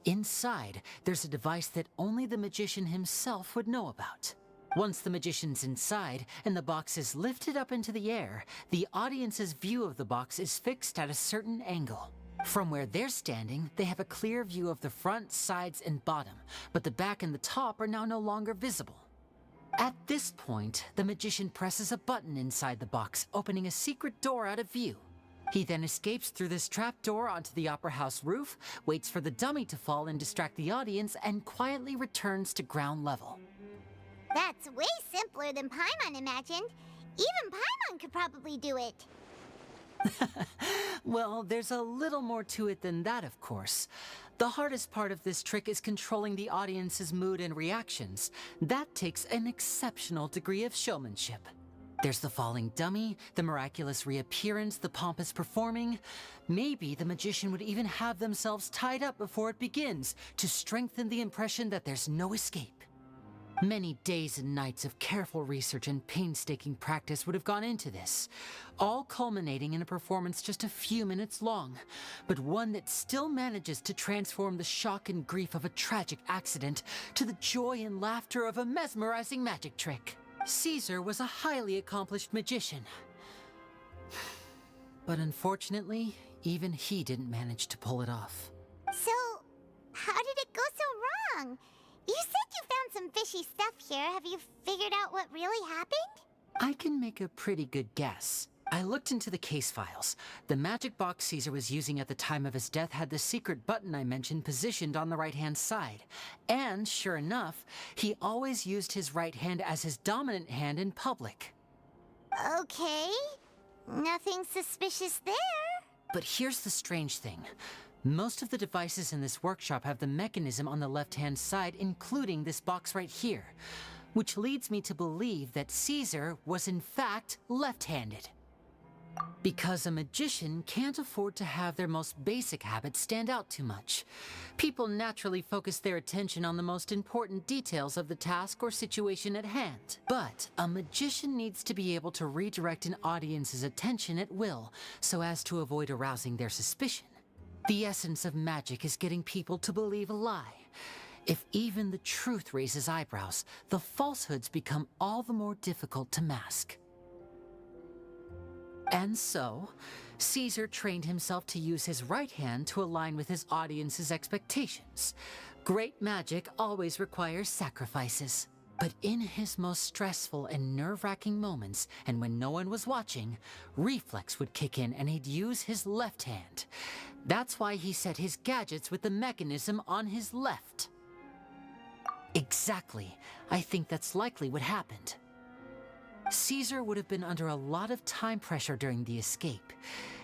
Inside, there's a device that only the magician himself would know about. Once the magician's inside and the box is lifted up into the air, the audience's view of the box is fixed at a certain angle. From where they're standing, they have a clear view of the front, sides, and bottom, but the back and the top are now no longer visible. At this point, the magician presses a button inside the box, opening a secret door out of view. He then escapes through this trap door onto the opera house roof, waits for the dummy to fall and distract the audience, and quietly returns to ground level. That's way simpler than Paimon imagined. Even Paimon could probably do it. Well, there's a little more to it than that, of course. The hardest part of this trick is controlling the audience's mood and reactions. That takes an exceptional degree of showmanship. There's the falling dummy, the miraculous reappearance, the pompous performing. Maybe the magician would even have themselves tied up before it begins to strengthen the impression that there's no escape. Many days and nights of careful research and painstaking practice would have gone into this, all culminating in a performance just a few minutes long, but one that still manages to transform the shock and grief of a tragic accident to the joy and laughter of a mesmerizing magic trick. Caesar was a highly accomplished magician. But unfortunately, even he didn't manage to pull it off. So, how did it go so wrong? You said you found some fishy stuff here. Have you figured out what really happened? I can make a pretty good guess. I looked into the case files. The magic box Caesar was using at the time of his death had the secret button I mentioned positioned on the right-hand side. And, sure enough, he always used his right hand as his dominant hand in public. Okay. Nothing suspicious there. But here's the strange thing. Most of the devices in this workshop have the mechanism on the left-hand side, including this box right here, which leads me to believe that Caesar was in fact left-handed. Because a magician can't afford to have their most basic habits stand out too much. People naturally focus their attention on the most important details of the task or situation at hand. But a magician needs to be able to redirect an audience's attention at will, so as to avoid arousing their suspicion. The essence of magic is getting people to believe a lie. If even the truth raises eyebrows, the falsehoods become all the more difficult to mask. And so, Caesar trained himself to use his right hand to align with his audience's expectations. Great magic always requires sacrifices. But in his most stressful and nerve-wracking moments, and when no one was watching, reflex would kick in and he'd use his left hand. That's why he set his gadgets with the mechanism on his left. Exactly. I think that's likely what happened. Caesar would have been under a lot of time pressure during the escape.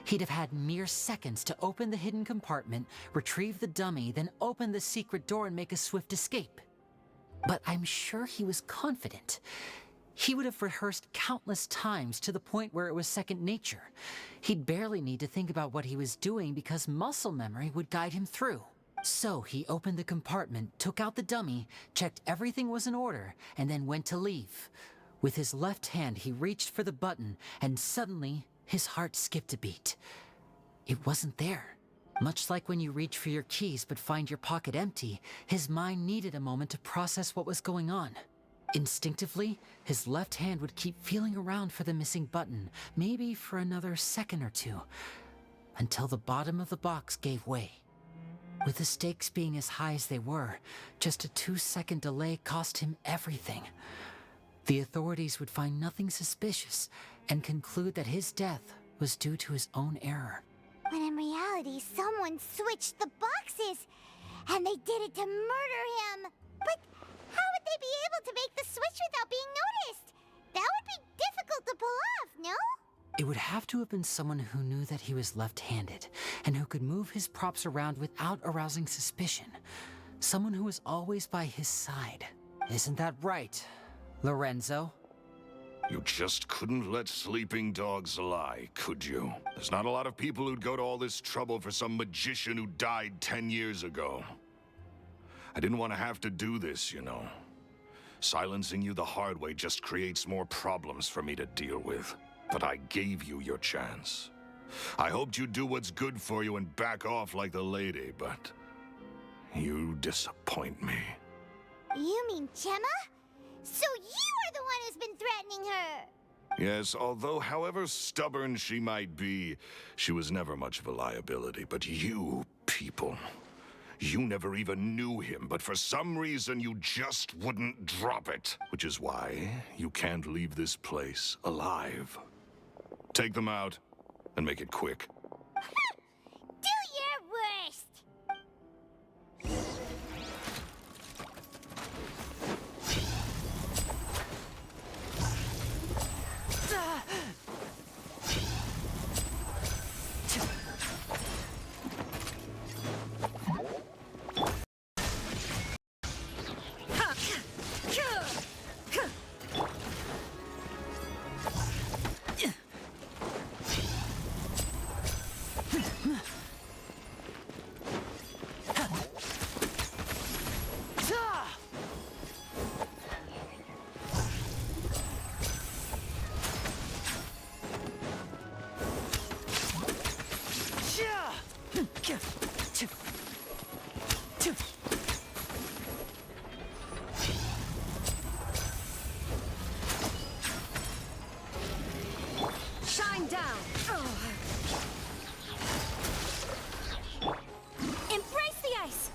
He'd have had mere seconds to open the hidden compartment, retrieve the dummy, then open the secret door and make a swift escape. But I'm sure he was confident. He would have rehearsed countless times to the point where it was second nature. He'd barely need to think about what he was doing because muscle memory would guide him through. So he opened the compartment, took out the dummy, checked everything was in order, and then went to leave. With his left hand, he reached for the button, and suddenly, his heart skipped a beat. It wasn't there. Much like when you reach for your keys but find your pocket empty, his mind needed a moment to process what was going on. Instinctively, his left hand would keep feeling around for the missing button, maybe for another second or two, until the bottom of the box gave way. With the stakes being as high as they were, just a 2-second delay cost him everything. The authorities would find nothing suspicious and conclude that his death was due to his own error. When in reality, someone switched the boxes, and they did it to murder him. But how would they be able to make the switch without being noticed? That would be difficult to pull off, no? It would have to have been someone who knew that he was left-handed and who could move his props around without arousing suspicion. Someone who was always by his side. Isn't that right, Lorenzo? You just couldn't let sleeping dogs lie, could you? There's not a lot of people who'd go to all this trouble for some magician who died 10 years ago. I didn't want to have to do this, you know. Silencing you the hard way just creates more problems for me to deal with. But I gave you your chance. I hoped you'd do what's good for you and back off like the lady, but you disappoint me. You mean Gemma? So you are the one who's been threatening her! Yes, although however stubborn she might be, she was never much of a liability. But you people, you never even knew him, but for some reason you just wouldn't drop it. Which is why you can't leave this place alive. Take them out, and make it quick. Do your worst! Shine down! Embrace the ice!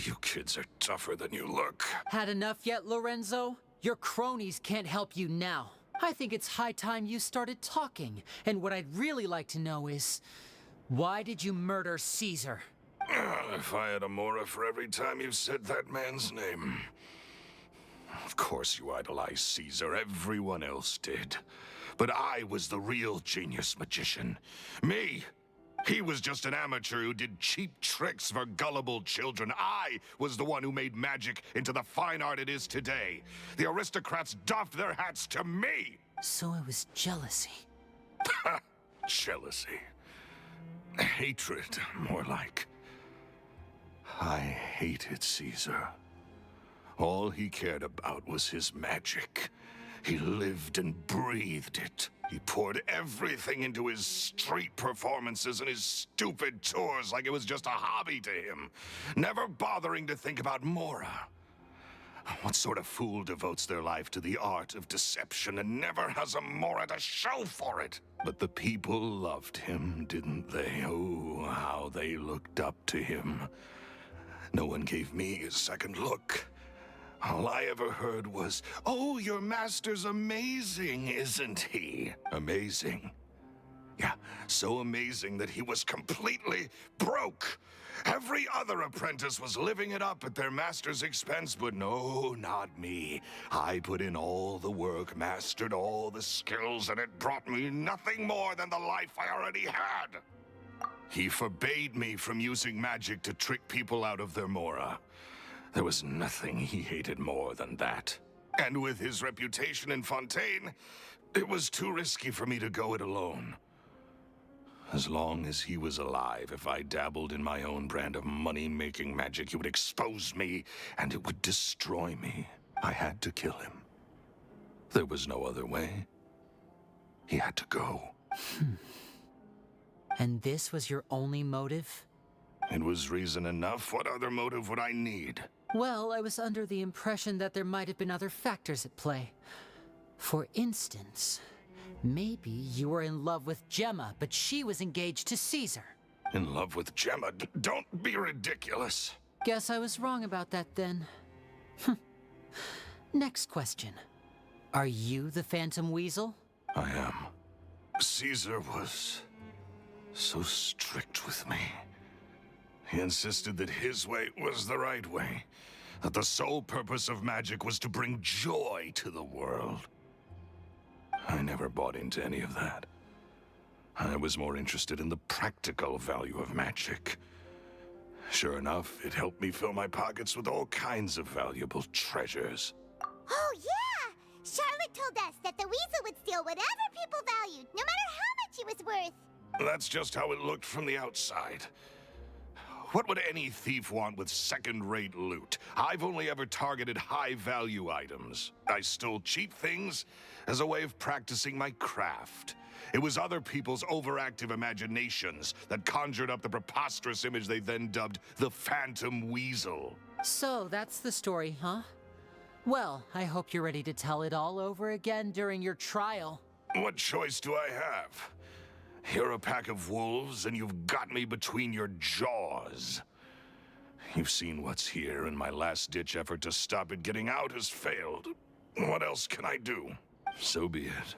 You kids are tougher than you look. Had enough yet, Lorenzo? Your cronies can't help you now. I think it's high time you started talking. And what I'd really like to know is, why did you murder Caesar? If I had a Mora for every time you said that man's name. Of course you idolized Caesar, everyone else did. But I was the real genius magician. Me! He was just an amateur who did cheap tricks for gullible children. I was the one who made magic into the fine art it is today. The aristocrats doffed their hats to me! So it was jealousy. Jealousy. Hatred, more like. I hated Caesar. All he cared about was his magic. He lived and breathed it. He poured everything into his street performances and his stupid tours like it was just a hobby to him, never bothering to think about Mora. What sort of fool devotes their life to the art of deception and never has a Mora to show for it? But the people loved him, didn't they? Oh, how they looked up to him. No one gave me a second look. All I ever heard was, "Oh, your master's amazing, isn't he?" Amazing. Yeah, so amazing that he was completely broke. Every other apprentice was living it up at their master's expense, but no, not me. I put in all the work, mastered all the skills, and it brought me nothing more than the life I already had. He forbade me from using magic to trick people out of their Mora. There was nothing he hated more than that. And with his reputation in Fontaine, it was too risky for me to go it alone. As long as he was alive, if I dabbled in my own brand of money-making magic, he would expose me, and it would destroy me. I had to kill him. There was no other way. He had to go. And this was your only motive? It was reason enough. What other motive would I need? Well, I was under the impression that there might have been other factors at play. For instance, maybe you were in love with Gemma, but she was engaged to Caesar. In love with Gemma? Don't be ridiculous. Guess I was wrong about that then. Next question. Are you the Phantom Weasel? I am. Caesar was so strict with me. He insisted that his way was the right way, that the sole purpose of magic was to bring joy to the world. I never bought into any of that. I was more interested in the practical value of magic. Sure enough, it helped me fill my pockets with all kinds of valuable treasures. Oh, yeah! Charlotte told us that the weasel would steal whatever people valued, no matter how much it was worth. That's just how it looked from the outside. What would any thief want with second-rate loot? I've only ever targeted high-value items. I stole cheap things as a way of practicing my craft. It was other people's overactive imaginations that conjured up the preposterous image they then dubbed the Phantom Weasel. So that's the story, huh? Well, I hope you're ready to tell it all over again during your trial. What choice do I have? You're a pack of wolves, and you've got me between your jaws. You've seen what's here, and my last-ditch effort to stop it getting out has failed. What else can I do? So be it.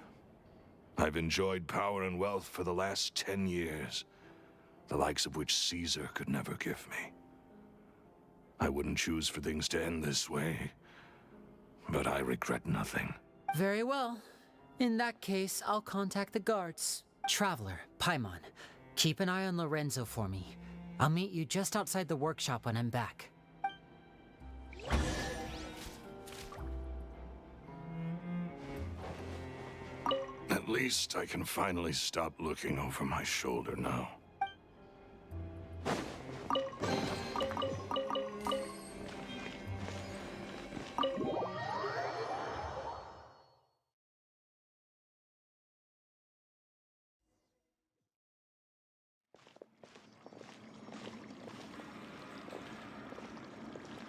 I've enjoyed power and wealth for the last 10 years, the likes of which Caesar could never give me. I wouldn't choose for things to end this way, but I regret nothing. Very well. In that case, I'll contact the guards. Traveler, Paimon, keep an eye on Lorenzo for me. I'll meet you just outside the workshop when I'm back. At least I can finally stop looking over my shoulder now.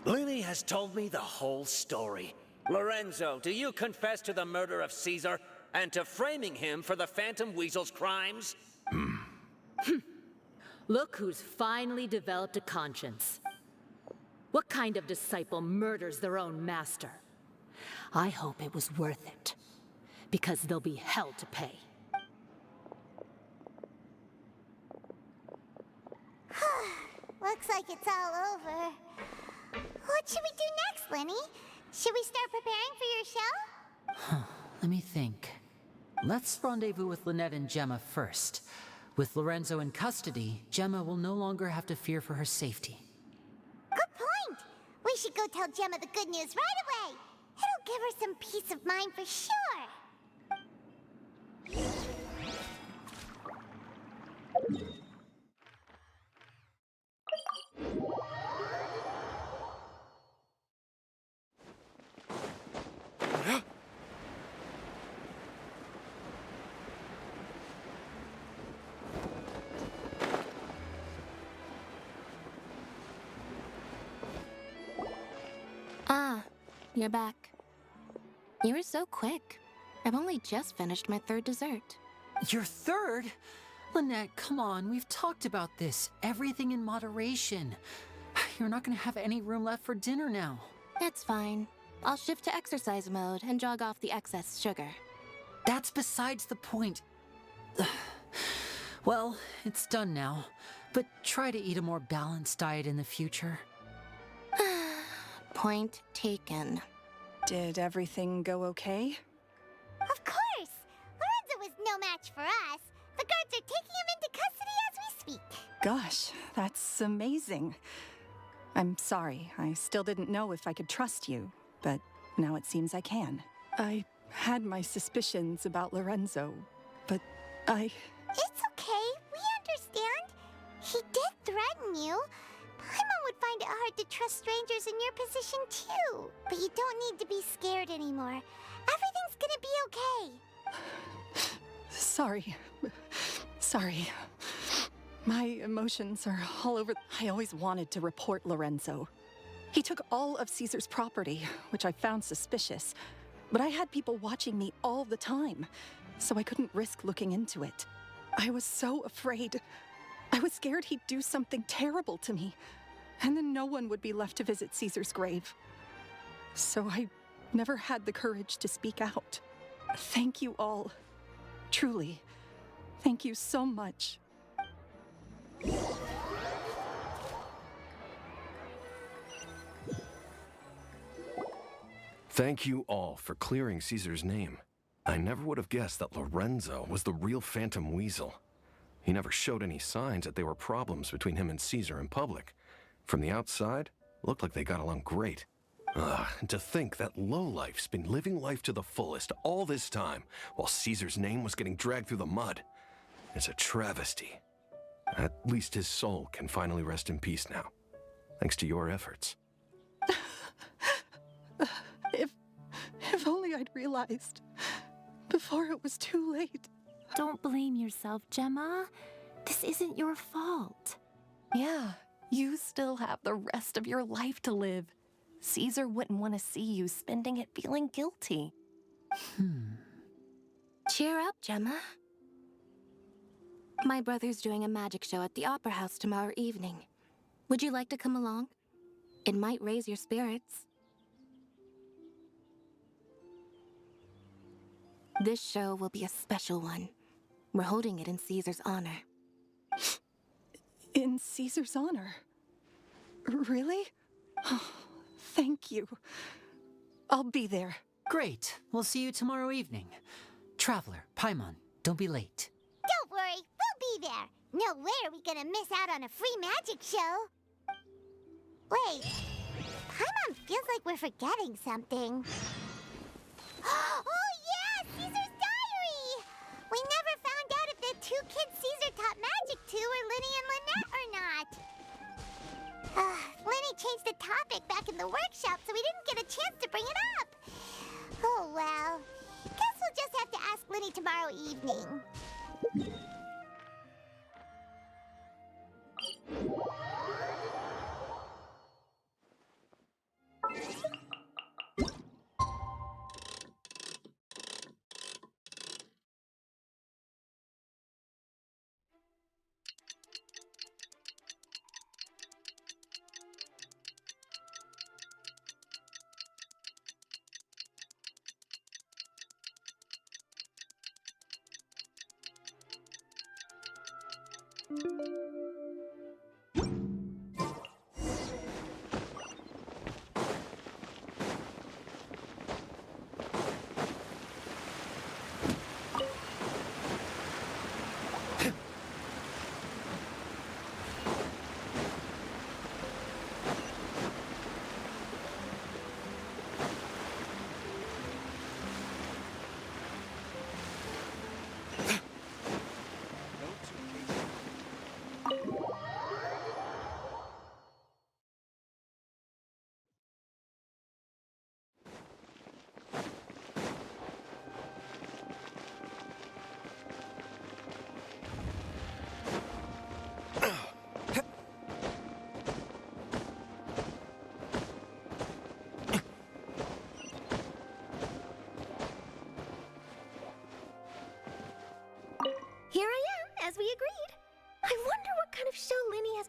Lily has told me the whole story. Lorenzo, do you confess to the murder of Caesar and to framing him for the Phantom Weasel's crimes? Look who's finally developed a conscience. What kind of disciple murders their own master? I hope it was worth it, because there'll be hell to pay. Looks Looks like it's all over. What should we do next, Lenny? Should we start preparing for your show? Let me think. Let's rendezvous with Lynette and Gemma first. With Lorenzo in custody, Gemma will no longer have to fear for her safety. Good point. We should go tell Gemma the good news right away. It'll give her some peace of mind for sure. Ah, you're back. You were so quick. I've only just finished my third dessert. Your third? Lynette, come on, we've talked about this. Everything in moderation. You're not gonna have any room left for dinner now. It's fine. I'll shift to exercise mode and jog off the excess sugar. That's besides the point. Well, it's done now, but try to eat a more balanced diet in the future. Point taken. Did everything go okay? Of course! Lorenzo was no match for us. The guards are taking him into custody as we speak. Gosh, that's amazing. I'm sorry, I still didn't know if I could trust you, but now it seems I can. I had my suspicions about Lorenzo, but It's okay, we understand. He did threaten you. Paimon would find it hard to trust strangers in your position too. But you don't need to be scared anymore. Everything's gonna be okay. Sorry. Sorry. My emotions are all over. I always wanted to report Lorenzo. He took all of Caesar's property, which I found suspicious. But I had people watching me all the time, so I couldn't risk looking into it. I was so afraid. I was scared he'd do something terrible to me, and then no one would be left to visit Caesar's grave. So I never had the courage to speak out. Thank you all. Truly, thank you so much. Thank you all for clearing Caesar's name. I never would have guessed that Lorenzo was the real Phantom Weasel. He never showed any signs that there were problems between him and Caesar in public. From the outside, it looked like they got along great. And to think that lowlife's been living life to the fullest all this time, while Caesar's name was getting dragged through the mud. It's a travesty. At least his soul can finally rest in peace now, thanks to your efforts. If only I'd realized before it was too late. Don't blame yourself, Gemma. This isn't your fault. Yeah, you still have the rest of your life to live. Caesar wouldn't want to see you spending it feeling guilty. Cheer up, Gemma. My brother's doing a magic show at the Opera House tomorrow evening. Would you like to come along? It might raise your spirits. This show will be a special one. We're holding it in Caesar's honor. In Caesar's honor? Really? Oh, thank you. I'll be there. Great. We'll see you tomorrow evening. Traveler, Paimon, don't be late. Don't worry, we'll be there. No way are we gonna miss out on a free magic show. Wait, Paimon feels like we're forgetting something. Oh yeah, Caesar's diary! We never found out if the two kids Caesar taught magic to were Linny and Lynette or not. Linny changed the topic back in the workshop, so we didn't get a chance to bring it up. Oh well, guess we'll just have to ask Linny tomorrow evening.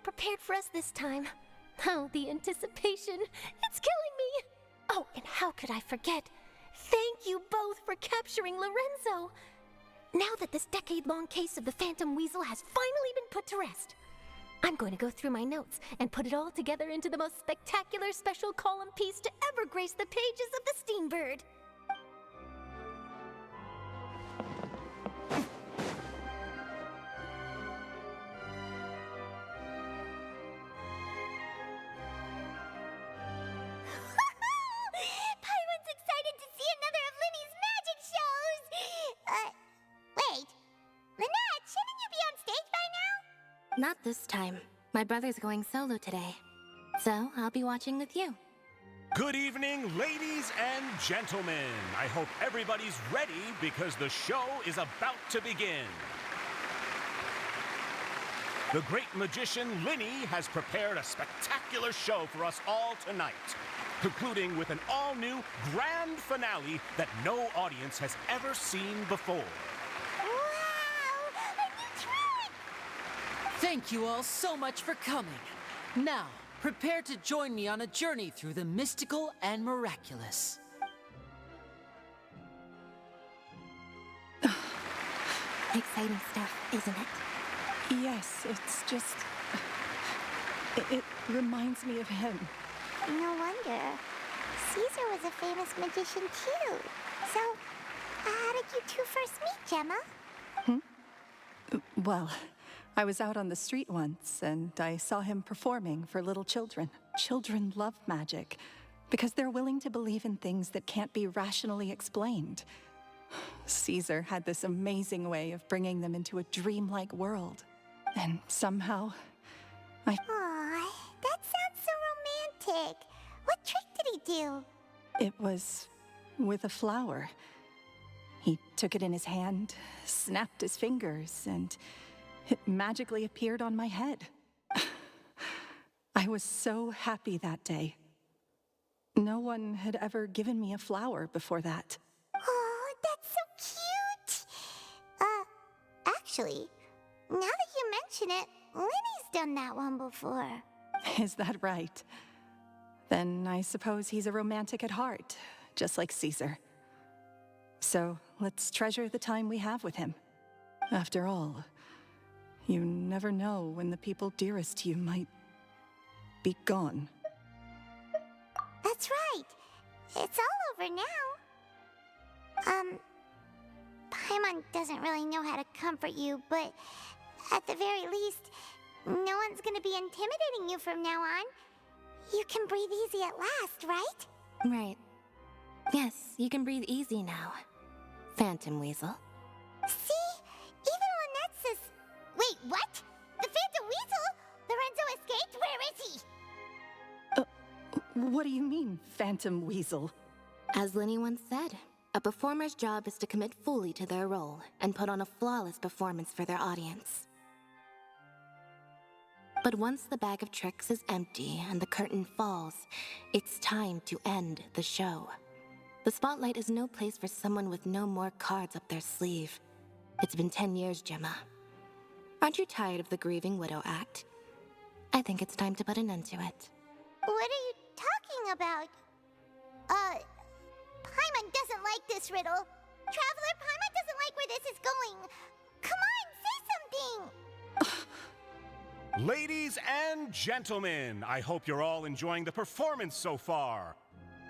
prepared for us this time. Oh, the anticipation. It's killing me. Oh, and how could I forget? Thank you both for capturing Lorenzo. Now that this decade-long case of the Phantom Weasel has finally been put to rest, I'm going to go through my notes and put it all together into the most spectacular special column piece to ever grace the pages of the Steambird. Paimon's excited to see another of Linny's magic shows! Wait. Lynette, shouldn't you be on stage by now? Not this time. My brother's going solo today. So, I'll be watching with you. Good evening, ladies and gentlemen. I hope everybody's ready because the show is about to begin. The great magician Linny has prepared a spectacular show for us all tonight, concluding with an all-new grand finale that no audience has ever seen before. Thank you all so much for coming. Now, prepare to join me on a journey through the mystical and miraculous. Exciting stuff, isn't it? Yes, it's just... It reminds me of him. No wonder. Caesar was a famous magician too. So, how did you two first meet, Gemma? Well, I was out on the street once, and I saw him performing for little children. Children love magic, because they're willing to believe in things that can't be rationally explained. Caesar had this amazing way of bringing them into a dreamlike world. And somehow, Aw, that sounds so romantic. What trick did he do? It was with a flower. He took it in his hand, snapped his fingers, and it magically appeared on my head. I was so happy that day. No one had ever given me a flower before that. Oh, that's so cute! Actually, now that you mention it, Linny's done that one before. Is that right? Then I suppose he's a romantic at heart, just like Caesar. So let's treasure the time we have with him. After all, you never know when the people dearest to you might be gone. That's right. It's all over now. Paimon doesn't really know how to comfort you, but at the very least, no one's gonna be intimidating you from now on. You can breathe easy at last, right? Right. Yes, you can breathe easy now. Phantom Weasel. See? Even Lynette says... Wait, what? The Phantom Weasel? Lorenzo escaped? Where is he? What do you mean, Phantom Weasel? As Linny once said, a performer's job is to commit fully to their role and put on a flawless performance for their audience. But once the bag of tricks is empty and the curtain falls, it's time to end the show. The spotlight is no place for someone with no more cards up their sleeve. It's been 10 years, Gemma. Aren't you tired of the grieving widow act? I think it's time to put an end to it. What are you talking about? Paimon doesn't like this riddle. Traveler, Paimon doesn't like where this is going. Come on, say something! Ladies and gentlemen, I hope you're all enjoying the performance so far.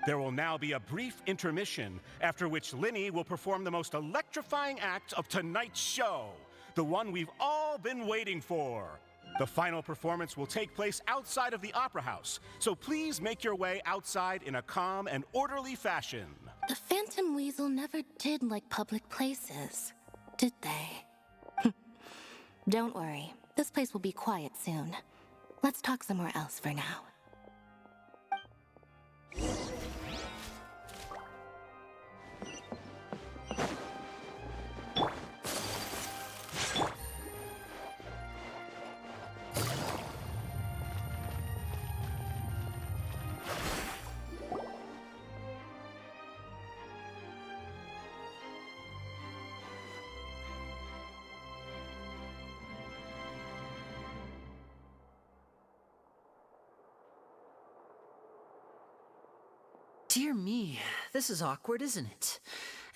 There will now be a brief intermission, after which Linny will perform the most electrifying act of tonight's show, the one we've all been waiting for. The final performance will take place outside of the Opera House, so please make your way outside in a calm and orderly fashion. The Phantom Weasel never did like public places, did they? Don't worry, this place will be quiet soon. Let's talk somewhere else for now. Dear me, this is awkward, isn't it?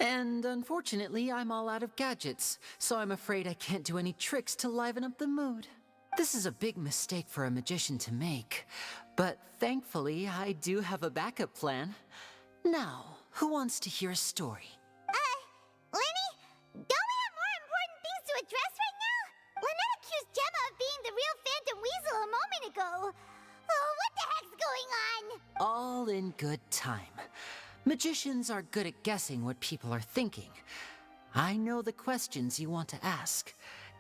And unfortunately, I'm all out of gadgets, so I'm afraid I can't do any tricks to liven up the mood. This is a big mistake for a magician to make, but thankfully, I do have a backup plan. Now, who wants to hear a story? Lenny? Don't we have more important things to address right now? Lynette accused Gemma of being the real Phantom Weasel a moment ago. Oh, what the heck's going on? All in good time. Magicians are good at guessing what people are thinking. I know the questions you want to ask.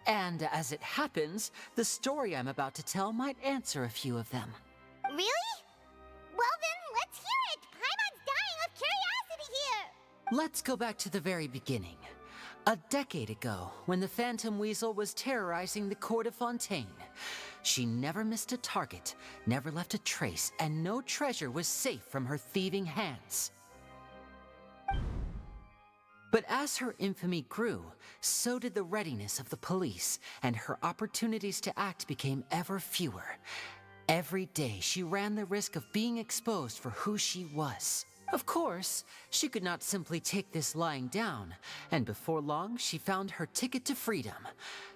And as it happens, the story I'm about to tell might answer a few of them. Really? Well then, let's hear it! Paimon's dying of curiosity here! Let's go back to the very beginning. A decade ago, when the Phantom Weasel was terrorizing the court of Fontaine. She never missed a target, never left a trace, and no treasure was safe from her thieving hands. But as her infamy grew, so did the readiness of the police, and her opportunities to act became ever fewer. Every day, she ran the risk of being exposed for who she was. Of course, she could not simply take this lying down, and before long, she found her ticket to freedom.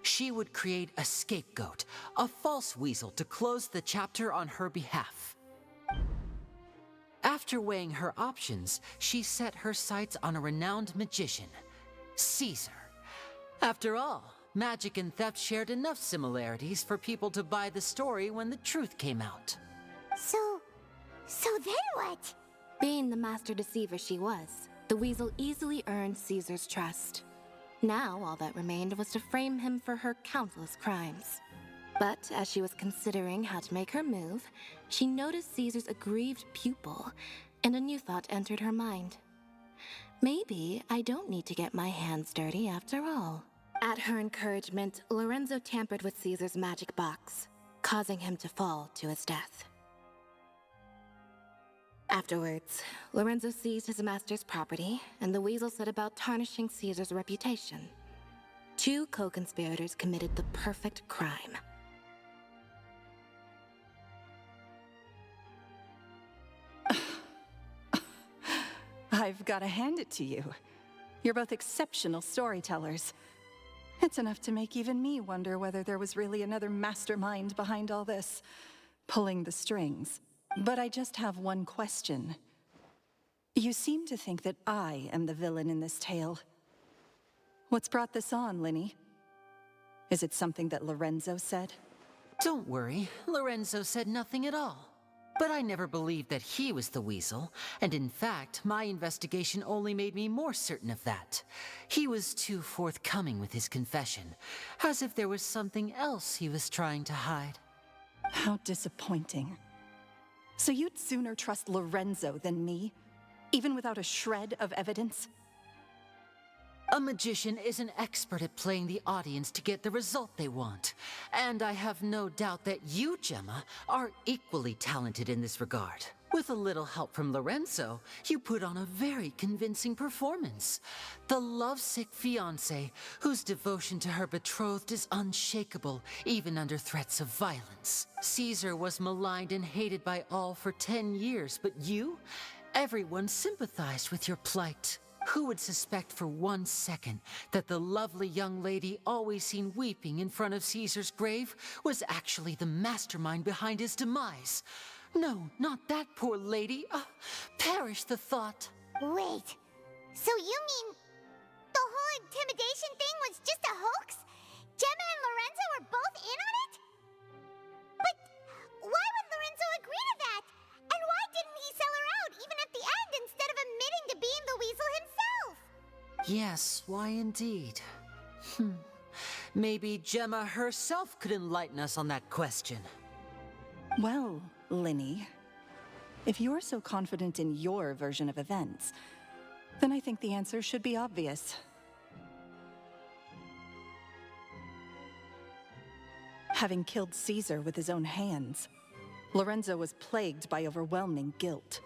She would create a scapegoat, a false weasel to close the chapter on her behalf. After weighing her options, she set her sights on a renowned magician, Caesar. After all, magic and theft shared enough similarities for people to buy the story when the truth came out. So then what? Being the master deceiver she was, the weasel easily earned Caesar's trust. Now, all that remained was to frame him for her countless crimes. But as she was considering how to make her move, she noticed Caesar's aggrieved pupil, and a new thought entered her mind. Maybe I don't need to get my hands dirty after all. At her encouragement, Lorenzo tampered with Caesar's magic box, causing him to fall to his death. Afterwards, Lorenzo seized his master's property, and the weasel set about tarnishing Caesar's reputation. Two co-conspirators committed the perfect crime. I've got to hand it to you. You're both exceptional storytellers. It's enough to make even me wonder whether there was really another mastermind behind all this, pulling the strings. But I just have one question. You seem to think that I am the villain in this tale. What's brought this on, Linny? Is it something that Lorenzo said? Don't worry, Lorenzo said nothing at all. But I never believed that he was the weasel, and in fact, my investigation only made me more certain of that. He was too forthcoming with his confession, as if there was something else he was trying to hide. How disappointing. So you'd sooner trust Lorenzo than me, even without a shred of evidence? A magician is an expert at playing the audience to get the result they want. And I have no doubt that you, Gemma, are equally talented in this regard. With a little help from Lorenzo, you put on a very convincing performance. The lovesick fiancé, whose devotion to her betrothed is unshakable, even under threats of violence. Caesar was maligned and hated by all for 10 years, but you? Everyone sympathized with your plight. Who would suspect for 1 second that the lovely young lady always seen weeping in front of Caesar's grave was actually the mastermind behind his demise? No, not that poor lady. Perish the thought. Wait, so you mean the whole intimidation thing was just a hoax? Gemma and Lorenzo were both in on it? But why would Lorenzo agree to that? And why didn't he sell her out even at the end instead of admitting to being the weasel himself? Yes, why indeed? Maybe Gemma herself could enlighten us on that question. Well, Linny, if you're so confident in your version of events, then I think the answer should be obvious. Having killed Caesar with his own hands, Lorenzo was plagued by overwhelming guilt.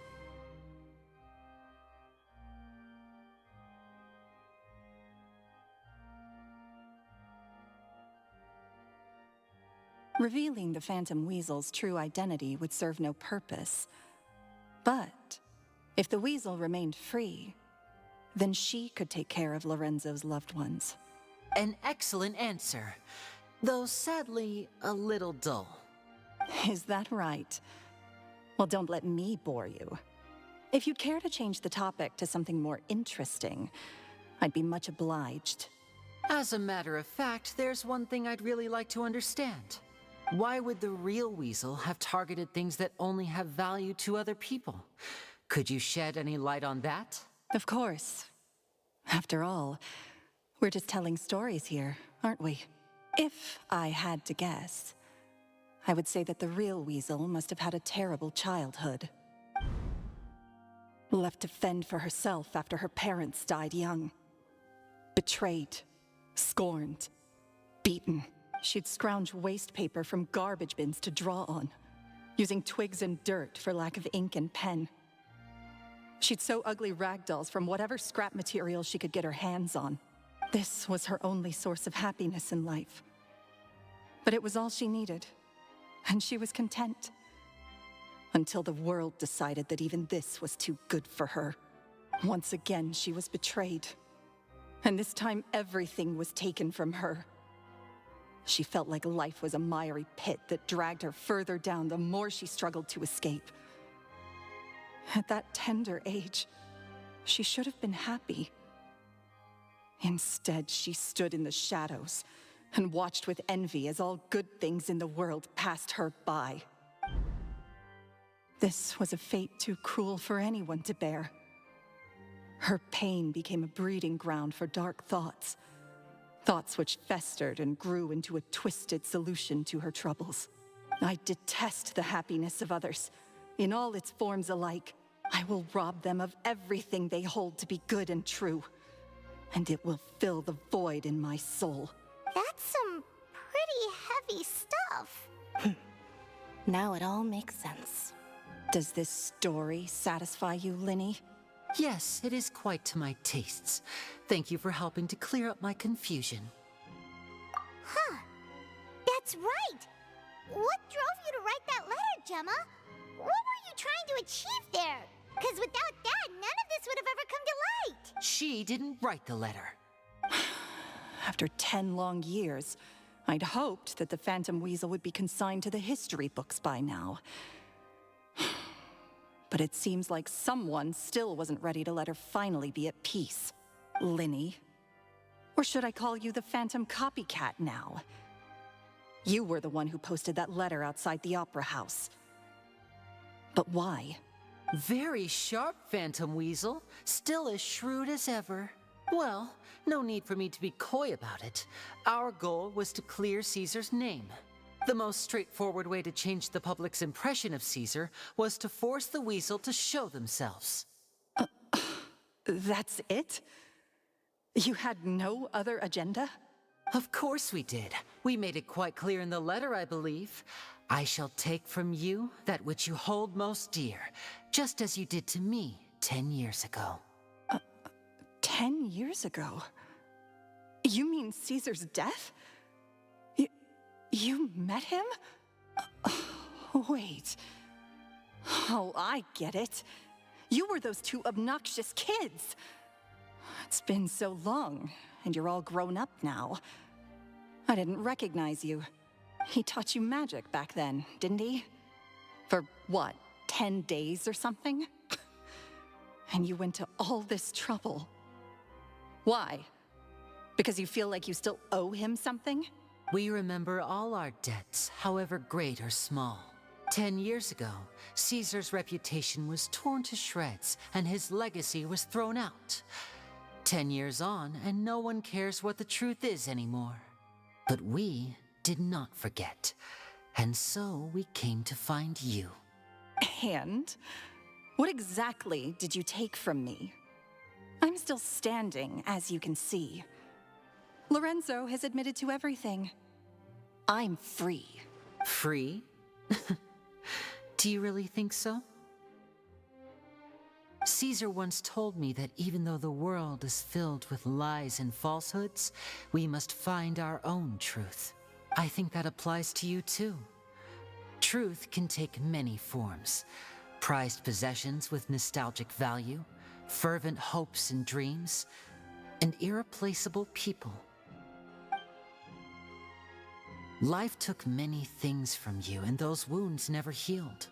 Revealing the Phantom Weasel's true identity would serve no purpose. But If the weasel remained free, then she could take care of Lorenzo's loved ones. An excellent answer, though sadly a little dull. Is that right? Well, don't let me bore you. If you'd care to change the topic to something more interesting, I'd be much obliged. As a matter of fact, there's one thing I'd really like to understand. Why would the real weasel have targeted things that only have value to other people? Could you shed any light on that? Of course. After all, we're just telling stories here, aren't we? If I had to guess, I would say that the real weasel must have had a terrible childhood. Left to fend for herself after her parents died young. Betrayed, scorned, beaten. She'd scrounge waste paper from garbage bins to draw on, using twigs and dirt for lack of ink and pen. She'd sew ugly rag dolls from whatever scrap material she could get her hands on. This was her only source of happiness in life. But it was all she needed, and she was content. Until the world decided that even this was too good for her. Once again, she was betrayed. And this time, everything was taken from her. She felt like life was a miry pit that dragged her further down the more she struggled to escape. At that tender age, she should have been happy. Instead, she stood in the shadows and watched with envy as all good things in the world passed her by. This was a fate too cruel for anyone to bear. Her pain became a breeding ground for dark thoughts. Thoughts which festered and grew into a twisted solution to her troubles. I detest the happiness of others, in all its forms alike. I will rob them of everything they hold to be good and true, and it will fill the void in my soul. That's some pretty heavy stuff. Now it all makes sense. Does this story satisfy you, Linny? Yes, it is quite to my tastes. Thank you for helping to clear up my confusion. Huh. That's right. What drove you to write that letter, Gemma? What were you trying to achieve there? Because without that, none of this would have ever come to light. She didn't write the letter. After 10 long years, I'd hoped that the Phantom Weasel would be consigned to the history books by now. But it seems like someone still wasn't ready to let her finally be at peace. Linny. Or should I call you the Phantom Copycat now? You were the one who posted that letter outside the Opera House. But why? Very sharp, Phantom Weasel. Still as shrewd as ever. Well, no need for me to be coy about it. Our goal was to clear Caesar's name. The most straightforward way to change the public's impression of Caesar was to force the Weasel to show themselves. That's it? You had no other agenda? Of course we did. We made it quite clear in the letter, I believe. I shall take from you that which you hold most dear, just as you did to me 10 years ago. 10 years ago? You mean Caesar's death? You met him? Wait. Oh, I get it. You were those two obnoxious kids. It's been so long, and you're all grown up now. I didn't recognize you. He taught you magic back then, didn't he? For what, 10 days or something? And you went to all this trouble. Why? Because you feel like you still owe him something? We remember all our debts, however great or small. 10 years ago, Caesar's reputation was torn to shreds, and his legacy was thrown out. 10 years on, and no one cares what the truth is anymore. But we did not forget, and so we came to find you. And? What exactly did you take from me? I'm still standing, as you can see. Lorenzo has admitted to everything. I'm free. Free? Do you really think so? Caesar once told me that even though the world is filled with lies and falsehoods, we must find our own truth. I think that applies to you too. Truth can take many forms. prized possessions with nostalgic value, fervent hopes and dreams, and irreplaceable people. Life took many things from you, and those wounds never healed.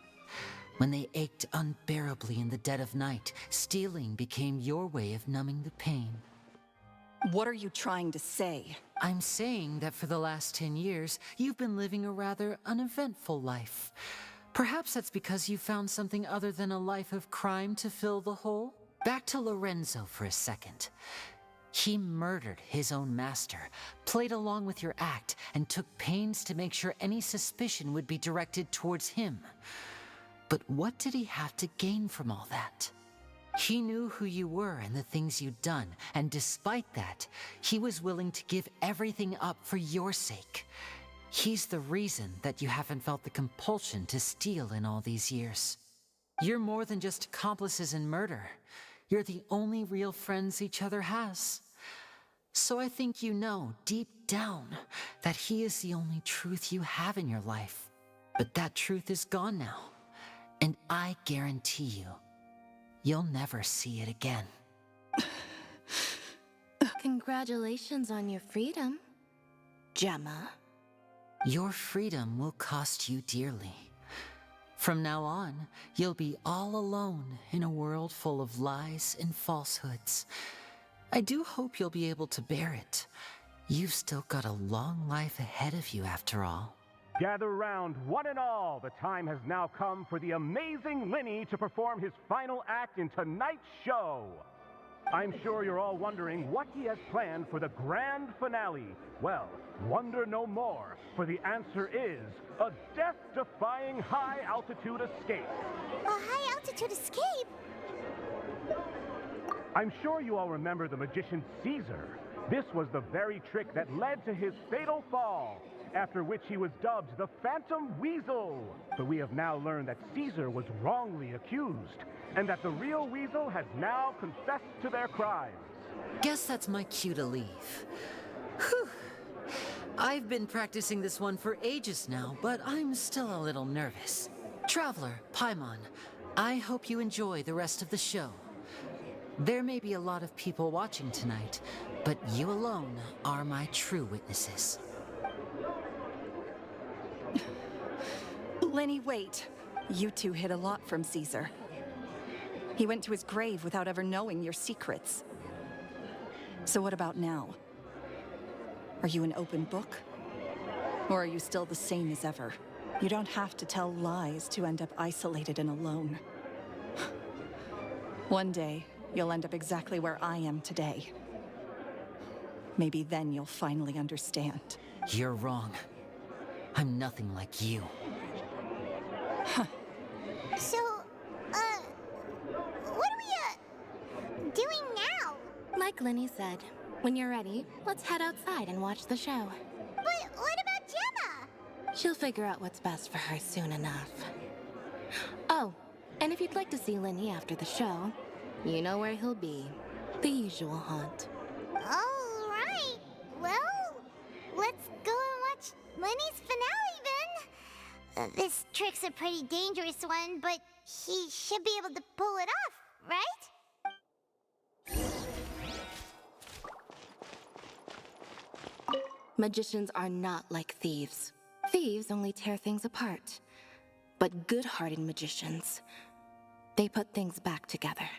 When they ached unbearably in the dead of night, stealing became your way of numbing the pain. What are you trying to say? I'm saying that for the last 10 years, you've been living a rather uneventful life. Perhaps that's because you found something other than a life of crime to fill the hole? Back to Lorenzo for a second. He murdered his own master, played along with your act, and took pains to make sure any suspicion would be directed towards him. But what did he have to gain from all that? He knew who you were and the things you'd done, and despite that, he was willing to give everything up for your sake. He's the reason that you haven't felt the compulsion to steal in all these years. You're more than just accomplices in murder. You're the only real friends each other has. So I think you know, deep down, that he is the only truth you have in your life. But that truth is gone now. And I guarantee you, you'll never see it again. Congratulations on your freedom, Gemma. Your freedom will cost you dearly. From now on, you'll be all alone in a world full of lies and falsehoods. I do hope you'll be able to bear it. You've still got a long life ahead of you after all. Gather round, one and all. The time has now come for the amazing Linny to perform his final act in tonight's show. I'm sure you're all wondering what he has planned for the grand finale. Well, wonder no more, for the answer is a death-defying high-altitude escape. A high-altitude escape? I'm sure you all remember the magician Caesar. This was the very trick that led to his fatal fall, after which he was dubbed the Phantom Weasel. But we have now learned that Caesar was wrongly accused, and that the real Weasel has now confessed to their crimes. Guess that's my cue to leave. Whew. I've been practicing this one for ages now, but I'm still a little nervous. Traveler, Paimon, I hope you enjoy the rest of the show. There may be a lot of people watching tonight, but you alone are my true witnesses. Lenny, wait. You two hid a lot from Caesar. He went to his grave without ever knowing your secrets. So what about now? Are you an open book? Or are you still the same as ever? You don't have to tell lies to end up isolated and alone. One day, you'll end up exactly where I am today. Maybe then you'll finally understand. You're wrong. I'm nothing like you. So, what are we, doing now? Like Lenny said, when you're ready, let's head outside and watch the show. But what about Gemma? She'll figure out what's best for her soon enough. Oh, and if you'd like to see Lenny after the show, you know where he'll be. The usual haunt. All right. Well, let's go and watch Lenny's finale then. This trick's a pretty dangerous one, but he should be able to pull it off, right? Magicians are not like thieves. Thieves only tear things apart. But good-hearted magicians, they put things back together.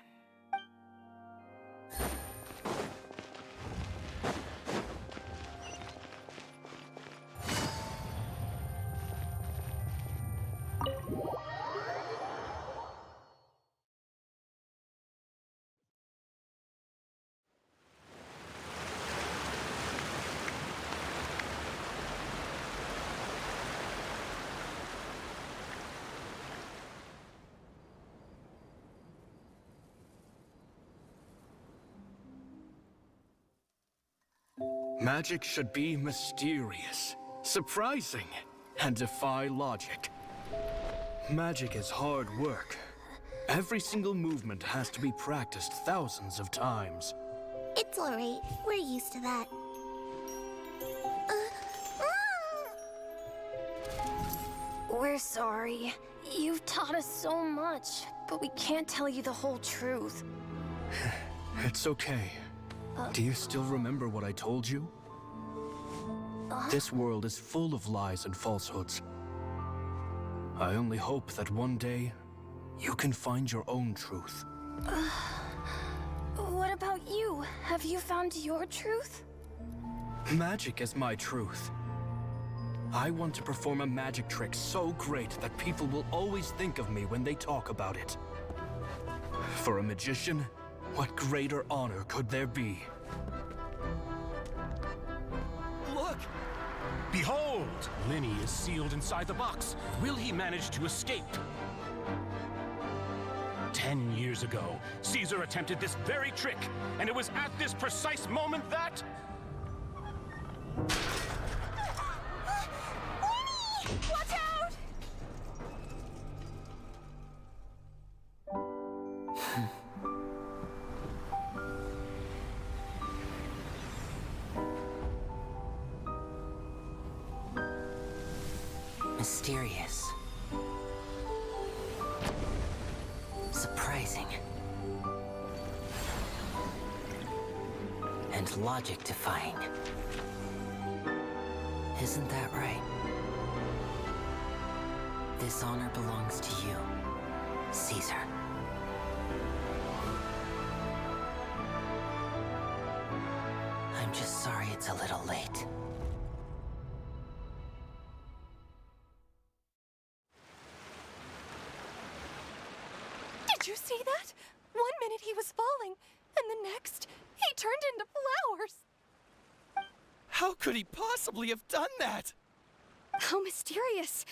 Magic should be mysterious, surprising, and defy logic. Magic is hard work. Every single movement has to be practiced thousands of times. It's all right. We're used to that. We're sorry. You've taught us so much, but we can't tell you the whole truth. It's okay. Do you still remember what I told you? This world is full of lies and falsehoods. I only hope that one day, you can find your own truth. What about you? Have you found your truth? Magic is my truth. I want to perform a magic trick so great that people will always think of me when they talk about it. For a magician, what greater honor could there be? Look! Behold! Linny is sealed inside the box. Will he manage to escape? 10 years ago, Caesar attempted this very trick, and it was at this precise moment that... Watch out! Mysterious. Surprising. And logic-defying. Isn't that right? This honor belongs to you, Caesar. I'm just sorry it's a little late. Did you see that? 1 minute he was falling, and the next, he turned into flowers. How could he possibly have done that? How mysterious.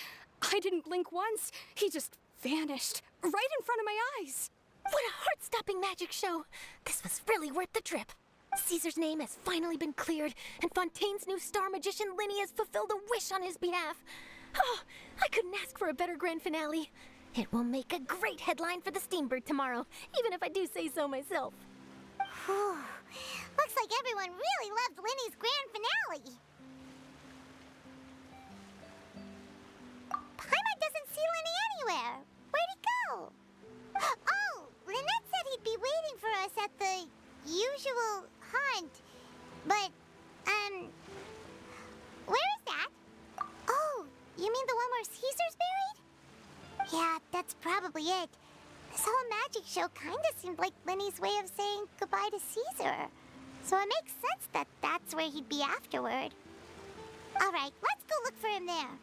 I didn't blink once. He just vanished, right in front of my eyes. What a heart-stopping magic show! This was really worth the trip. Caesar's name has finally been cleared, and Fontaine's new star magician Linny has fulfilled a wish on his behalf. Oh, I couldn't ask for a better grand finale. It will make a great headline for the Steambird tomorrow, even if I do say so myself. Whew. Looks like everyone really loved Linny's grand finale. Paimon doesn't see Linny anywhere. Where'd he go? Oh, Lynette said he'd be waiting for us at the usual haunt. But, where is that? Oh, you mean the one where Caesar's buried? Yeah, that's probably it. This whole magic show kinda seemed like Linny's way of saying goodbye to Caesar. So it makes sense that that's where he'd be afterward. Alright, let's go look for him there.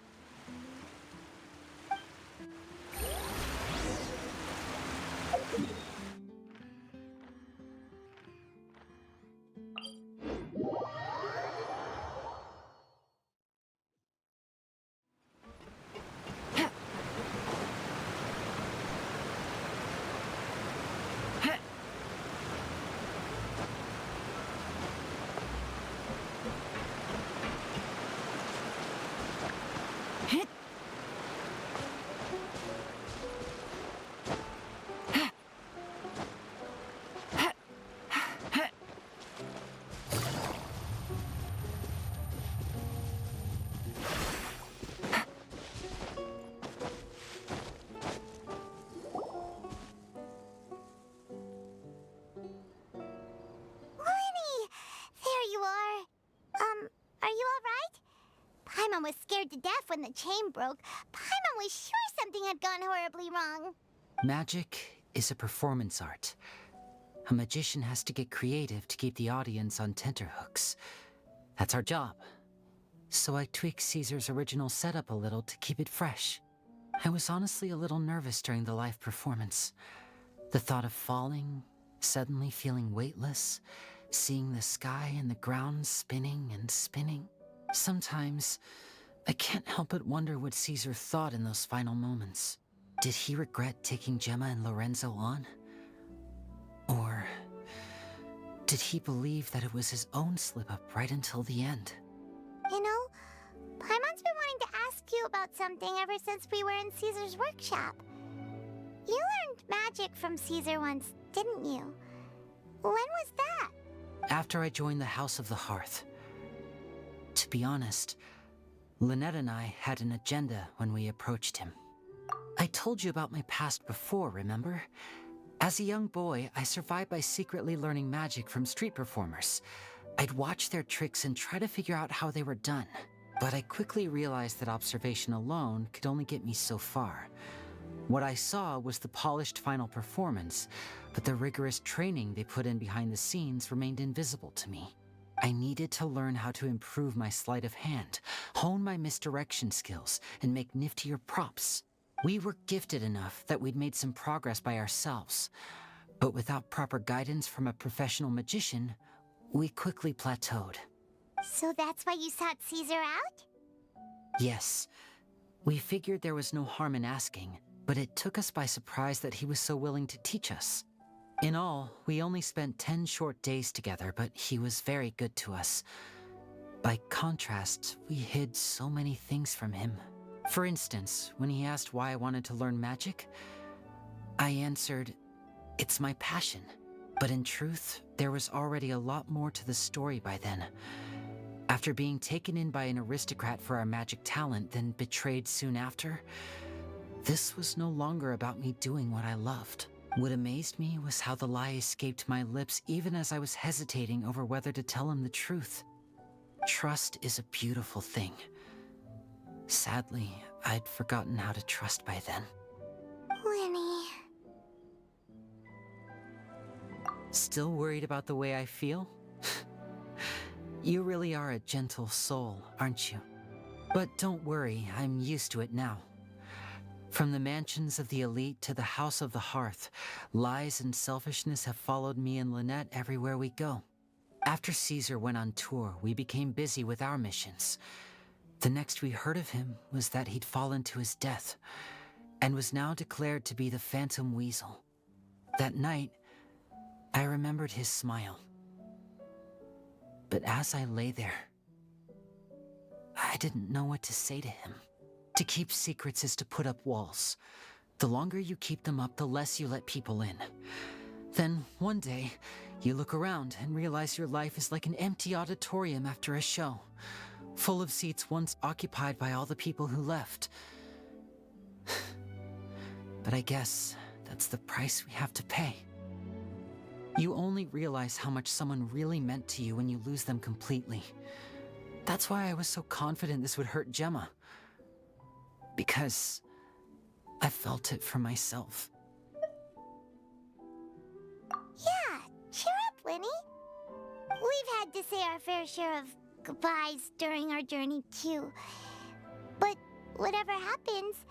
Paimon was scared to death when the chain broke. Paimon was sure something had gone horribly wrong. Magic is a performance art. A magician has to get creative to keep the audience on tenterhooks. That's our job. So I tweaked Caesar's original setup a little to keep it fresh. I was honestly a little nervous during the live performance. The thought of falling, suddenly feeling weightless, seeing the sky and the ground spinning and spinning. Sometimes, I can't help but wonder what Caesar thought in those final moments. Did he regret taking Gemma and Lorenzo on? Or did he believe that it was his own slip-up right until the end? You know, Paimon's been wanting to ask you about something ever since we were in Caesar's workshop. You learned magic from Caesar once, didn't you? When was that? After I joined the House of the Hearth. To be honest, Lynette and I had an agenda when we approached him. I told you about my past before, remember? As a young boy, I survived by secretly learning magic from street performers. I'd watch their tricks and try to figure out how they were done. But I quickly realized that observation alone could only get me so far. What I saw was the polished final performance, but the rigorous training they put in behind the scenes remained invisible to me. I needed to learn how to improve my sleight of hand, hone my misdirection skills, and make niftier props. We were gifted enough that we'd made some progress by ourselves, but without proper guidance from a professional magician, we quickly plateaued. So that's why you sought Caesar out? Yes. We figured there was no harm in asking, but it took us by surprise that he was so willing to teach us. In all, we only spent 10 short days together, but he was very good to us. By contrast, we hid so many things from him. For instance, when he asked why I wanted to learn magic, I answered, "It's my passion." But in truth, there was already a lot more to the story by then. After being taken in by an aristocrat for our magic talent, then betrayed soon after, this was no longer about me doing what I loved. What amazed me was how the lie escaped my lips even as I was hesitating over whether to tell him the truth. Trust is a beautiful thing. Sadly, I'd forgotten how to trust by then. Lenny. Still worried about the way I feel? You really are a gentle soul, aren't you? But don't worry, I'm used to it now. From the mansions of the elite to the house of the hearth, lies and selfishness have followed me and Lynette everywhere we go. After Caesar went on tour, we became busy with our missions. The next we heard of him was that he'd fallen to his death, and was now declared to be the Phantom Weasel. That night, I remembered his smile. But as I lay there, I didn't know what to say to him. To keep secrets is to put up walls. The longer you keep them up, the less you let people in. Then, one day, you look around and realize your life is like an empty auditorium after a show, full of seats once occupied by all the people who left. But I guess that's the price we have to pay. You only realize how much someone really meant to you when you lose them completely. That's why I was so confident this would hurt Gemma. Because I felt it for myself. Yeah, cheer up, Lenny. We've had to say our fair share of goodbyes during our journey, too. But whatever happens,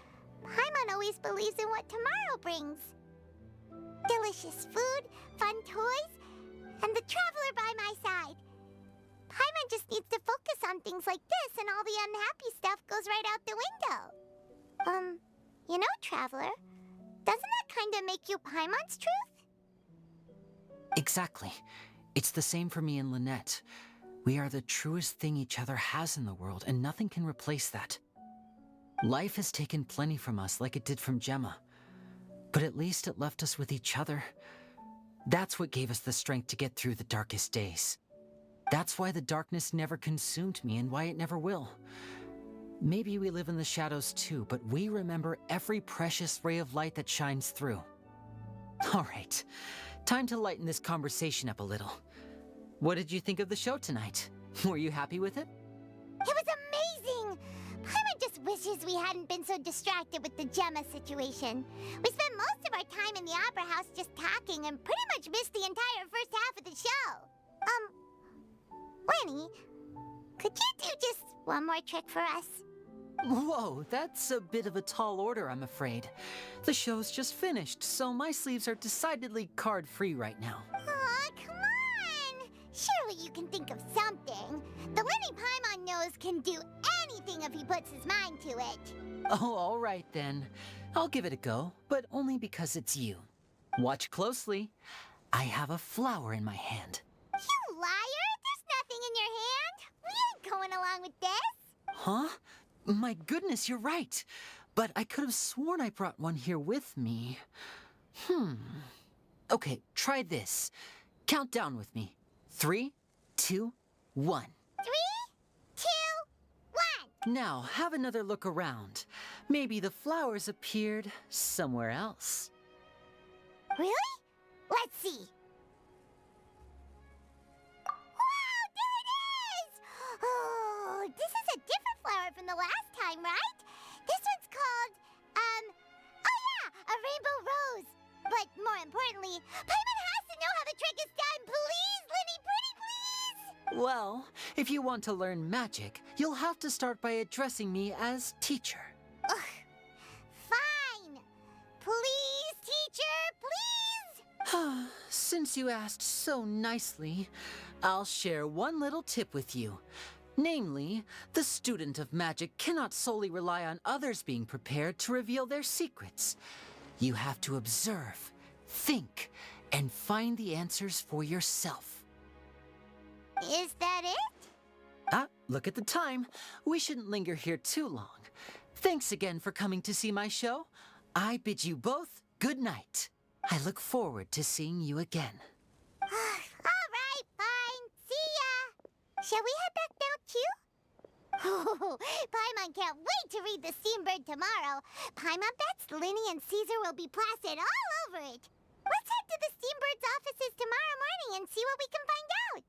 Paimon always believes in what tomorrow brings. Delicious food, fun toys, and the traveler by my side. Paimon just needs to focus on things like this, and all the unhappy stuff goes right out the window. You know, Traveler, doesn't that kind of make you Paimon's truth? Exactly. It's the same for me and Lynette. We are the truest thing each other has in the world, and nothing can replace that. Life has taken plenty from us, like it did from Gemma. But at least it left us with each other. That's what gave us the strength to get through the darkest days. That's why the darkness never consumed me, and why it never will. Maybe we live in the shadows too, but we remember every precious ray of light that shines through. All right, time to lighten this conversation up a little. What did you think of the show tonight? Were you happy with it? It was amazing! Paimon just wishes we hadn't been so distracted with the Gemma situation. We spent most of our time in the Opera House just talking and pretty much missed the entire first half of the show. Lenny, could you do just one more trick for us? Whoa, that's a bit of a tall order, I'm afraid. The show's just finished, so my sleeves are decidedly card-free right now. Aw, come on! Surely you can think of something. The Lenny Paimon knows can do anything if he puts his mind to it. Oh, all right then. I'll give it a go, but only because it's you. Watch closely. I have a flower in my hand. You liar! There's nothing in your hand! We ain't going along with this! Huh? My goodness, you're right. But I could have sworn I brought one here with me. Okay, try this. Count down with me. 3, 2, 1. 3, 2, 1! Now, have another look around. Maybe the flowers appeared somewhere else. Really? Let's see. Wow, there it is! Oh, this is a different flower from the last time, right? This one's called, oh yeah, a rainbow rose. But more importantly, Paimon has to know how the trick is done. Please, Linny, pretty please! Well, if you want to learn magic, you'll have to start by addressing me as teacher. Ugh. Fine. Please, teacher, please! Since you asked so nicely, I'll share one little tip with you. Namely, the student of magic cannot solely rely on others being prepared to reveal their secrets. You have to observe, think, and find the answers for yourself. Is that it? Ah, look at the time. We shouldn't linger here too long. Thanks again for coming to see my show. I bid you both good night. I look forward to seeing you again. All right, fine. See ya. Shall we head back now, too? Oh, Paimon can't wait to read The Steambird tomorrow. Paimon bets Linny and Caesar will be plastered all over it. Let's head to the Steambird's offices tomorrow morning and see what we can find out.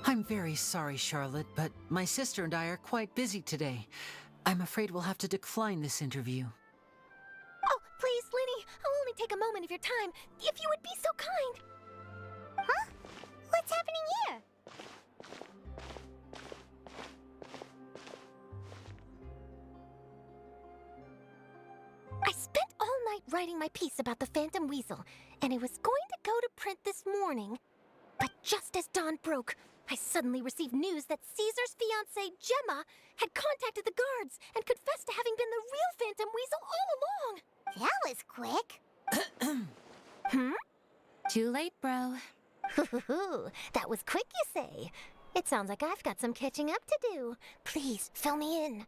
I'm very sorry, Charlotte, but my sister and I are quite busy today. I'm afraid we'll have to decline this interview. Oh, please, Linny, I'll only take a moment of your time, if you would be so kind. Huh? What's happening here? I spent all night writing my piece about the Phantom Weasel, and it was going to go to print this morning. But just as dawn broke, I suddenly received news that Caesar's fiancée, Gemma, had contacted the guards and confessed to having been the real Phantom Weasel all along. That was quick. Too late, bro. That was quick, you say? It sounds like I've got some catching up to do. Please, fill me in.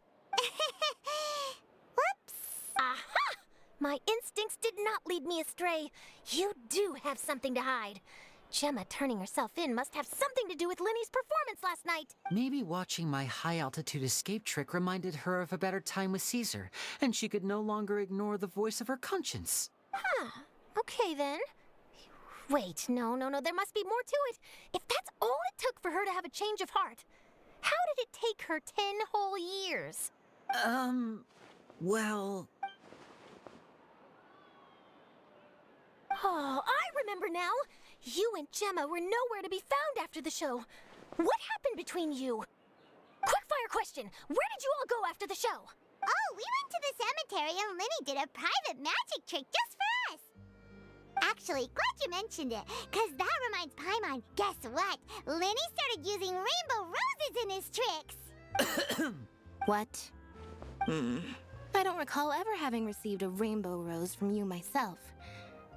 Whoops. Aha! My instincts did not lead me astray. You do have something to hide. Gemma turning herself in must have something to do with Lenny's performance last night. Maybe watching my high-altitude escape trick reminded her of a better time with Caesar, and she could no longer ignore the voice of her conscience. Huh. Okay, then. Wait, no, there must be more to it. If that's all it took for her to have a change of heart, how did it take her 10 whole years? Well... Oh, I remember now. You and Gemma were nowhere to be found after the show. What happened between you? Quickfire question. Where did you all go after the show? Oh, we went to the cemetery and Lenny did a private magic trick just for us. Actually, glad you mentioned it, because that reminds Paimon. Guess what? Lenny started using rainbow roses in his tricks. What? I don't recall ever having received a rainbow rose from you myself.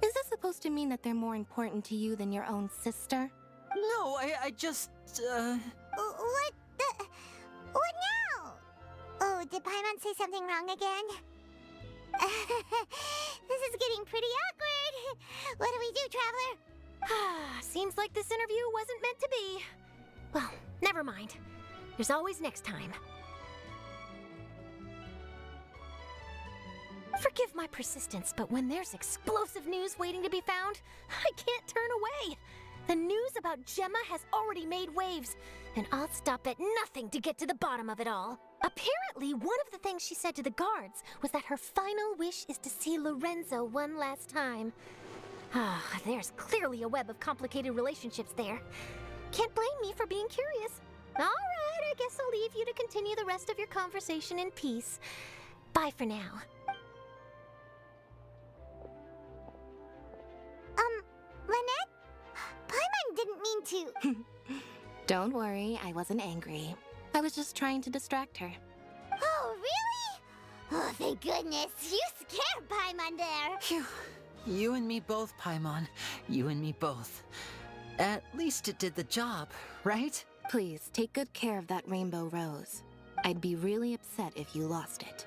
Is this supposed to mean that they're more important to you than your own sister? No, I just, What now? Oh, did Paimon say something wrong again? This is getting pretty awkward. What do we do, Traveler? Seems like this interview wasn't meant to be. Well, never mind. There's always next time. Forgive my persistence, but when there's explosive news waiting to be found, I can't turn away. The news about Gemma has already made waves, and I'll stop at nothing to get to the bottom of it all. Apparently, one of the things she said to the guards was that her final wish is to see Lorenzo one last time. There's clearly a web of complicated relationships there. Can't blame me for being curious. All right, I guess I'll leave you to continue the rest of your conversation in peace. Bye for now. Lynette? Paimon didn't mean to... Don't worry, I wasn't angry. I was just trying to distract her. Oh, really? Oh, thank goodness. You scared Paimon there. Phew. You and me both, Paimon. You and me both. At least it did the job, right? Please, take good care of that rainbow rose. I'd be really upset if you lost it.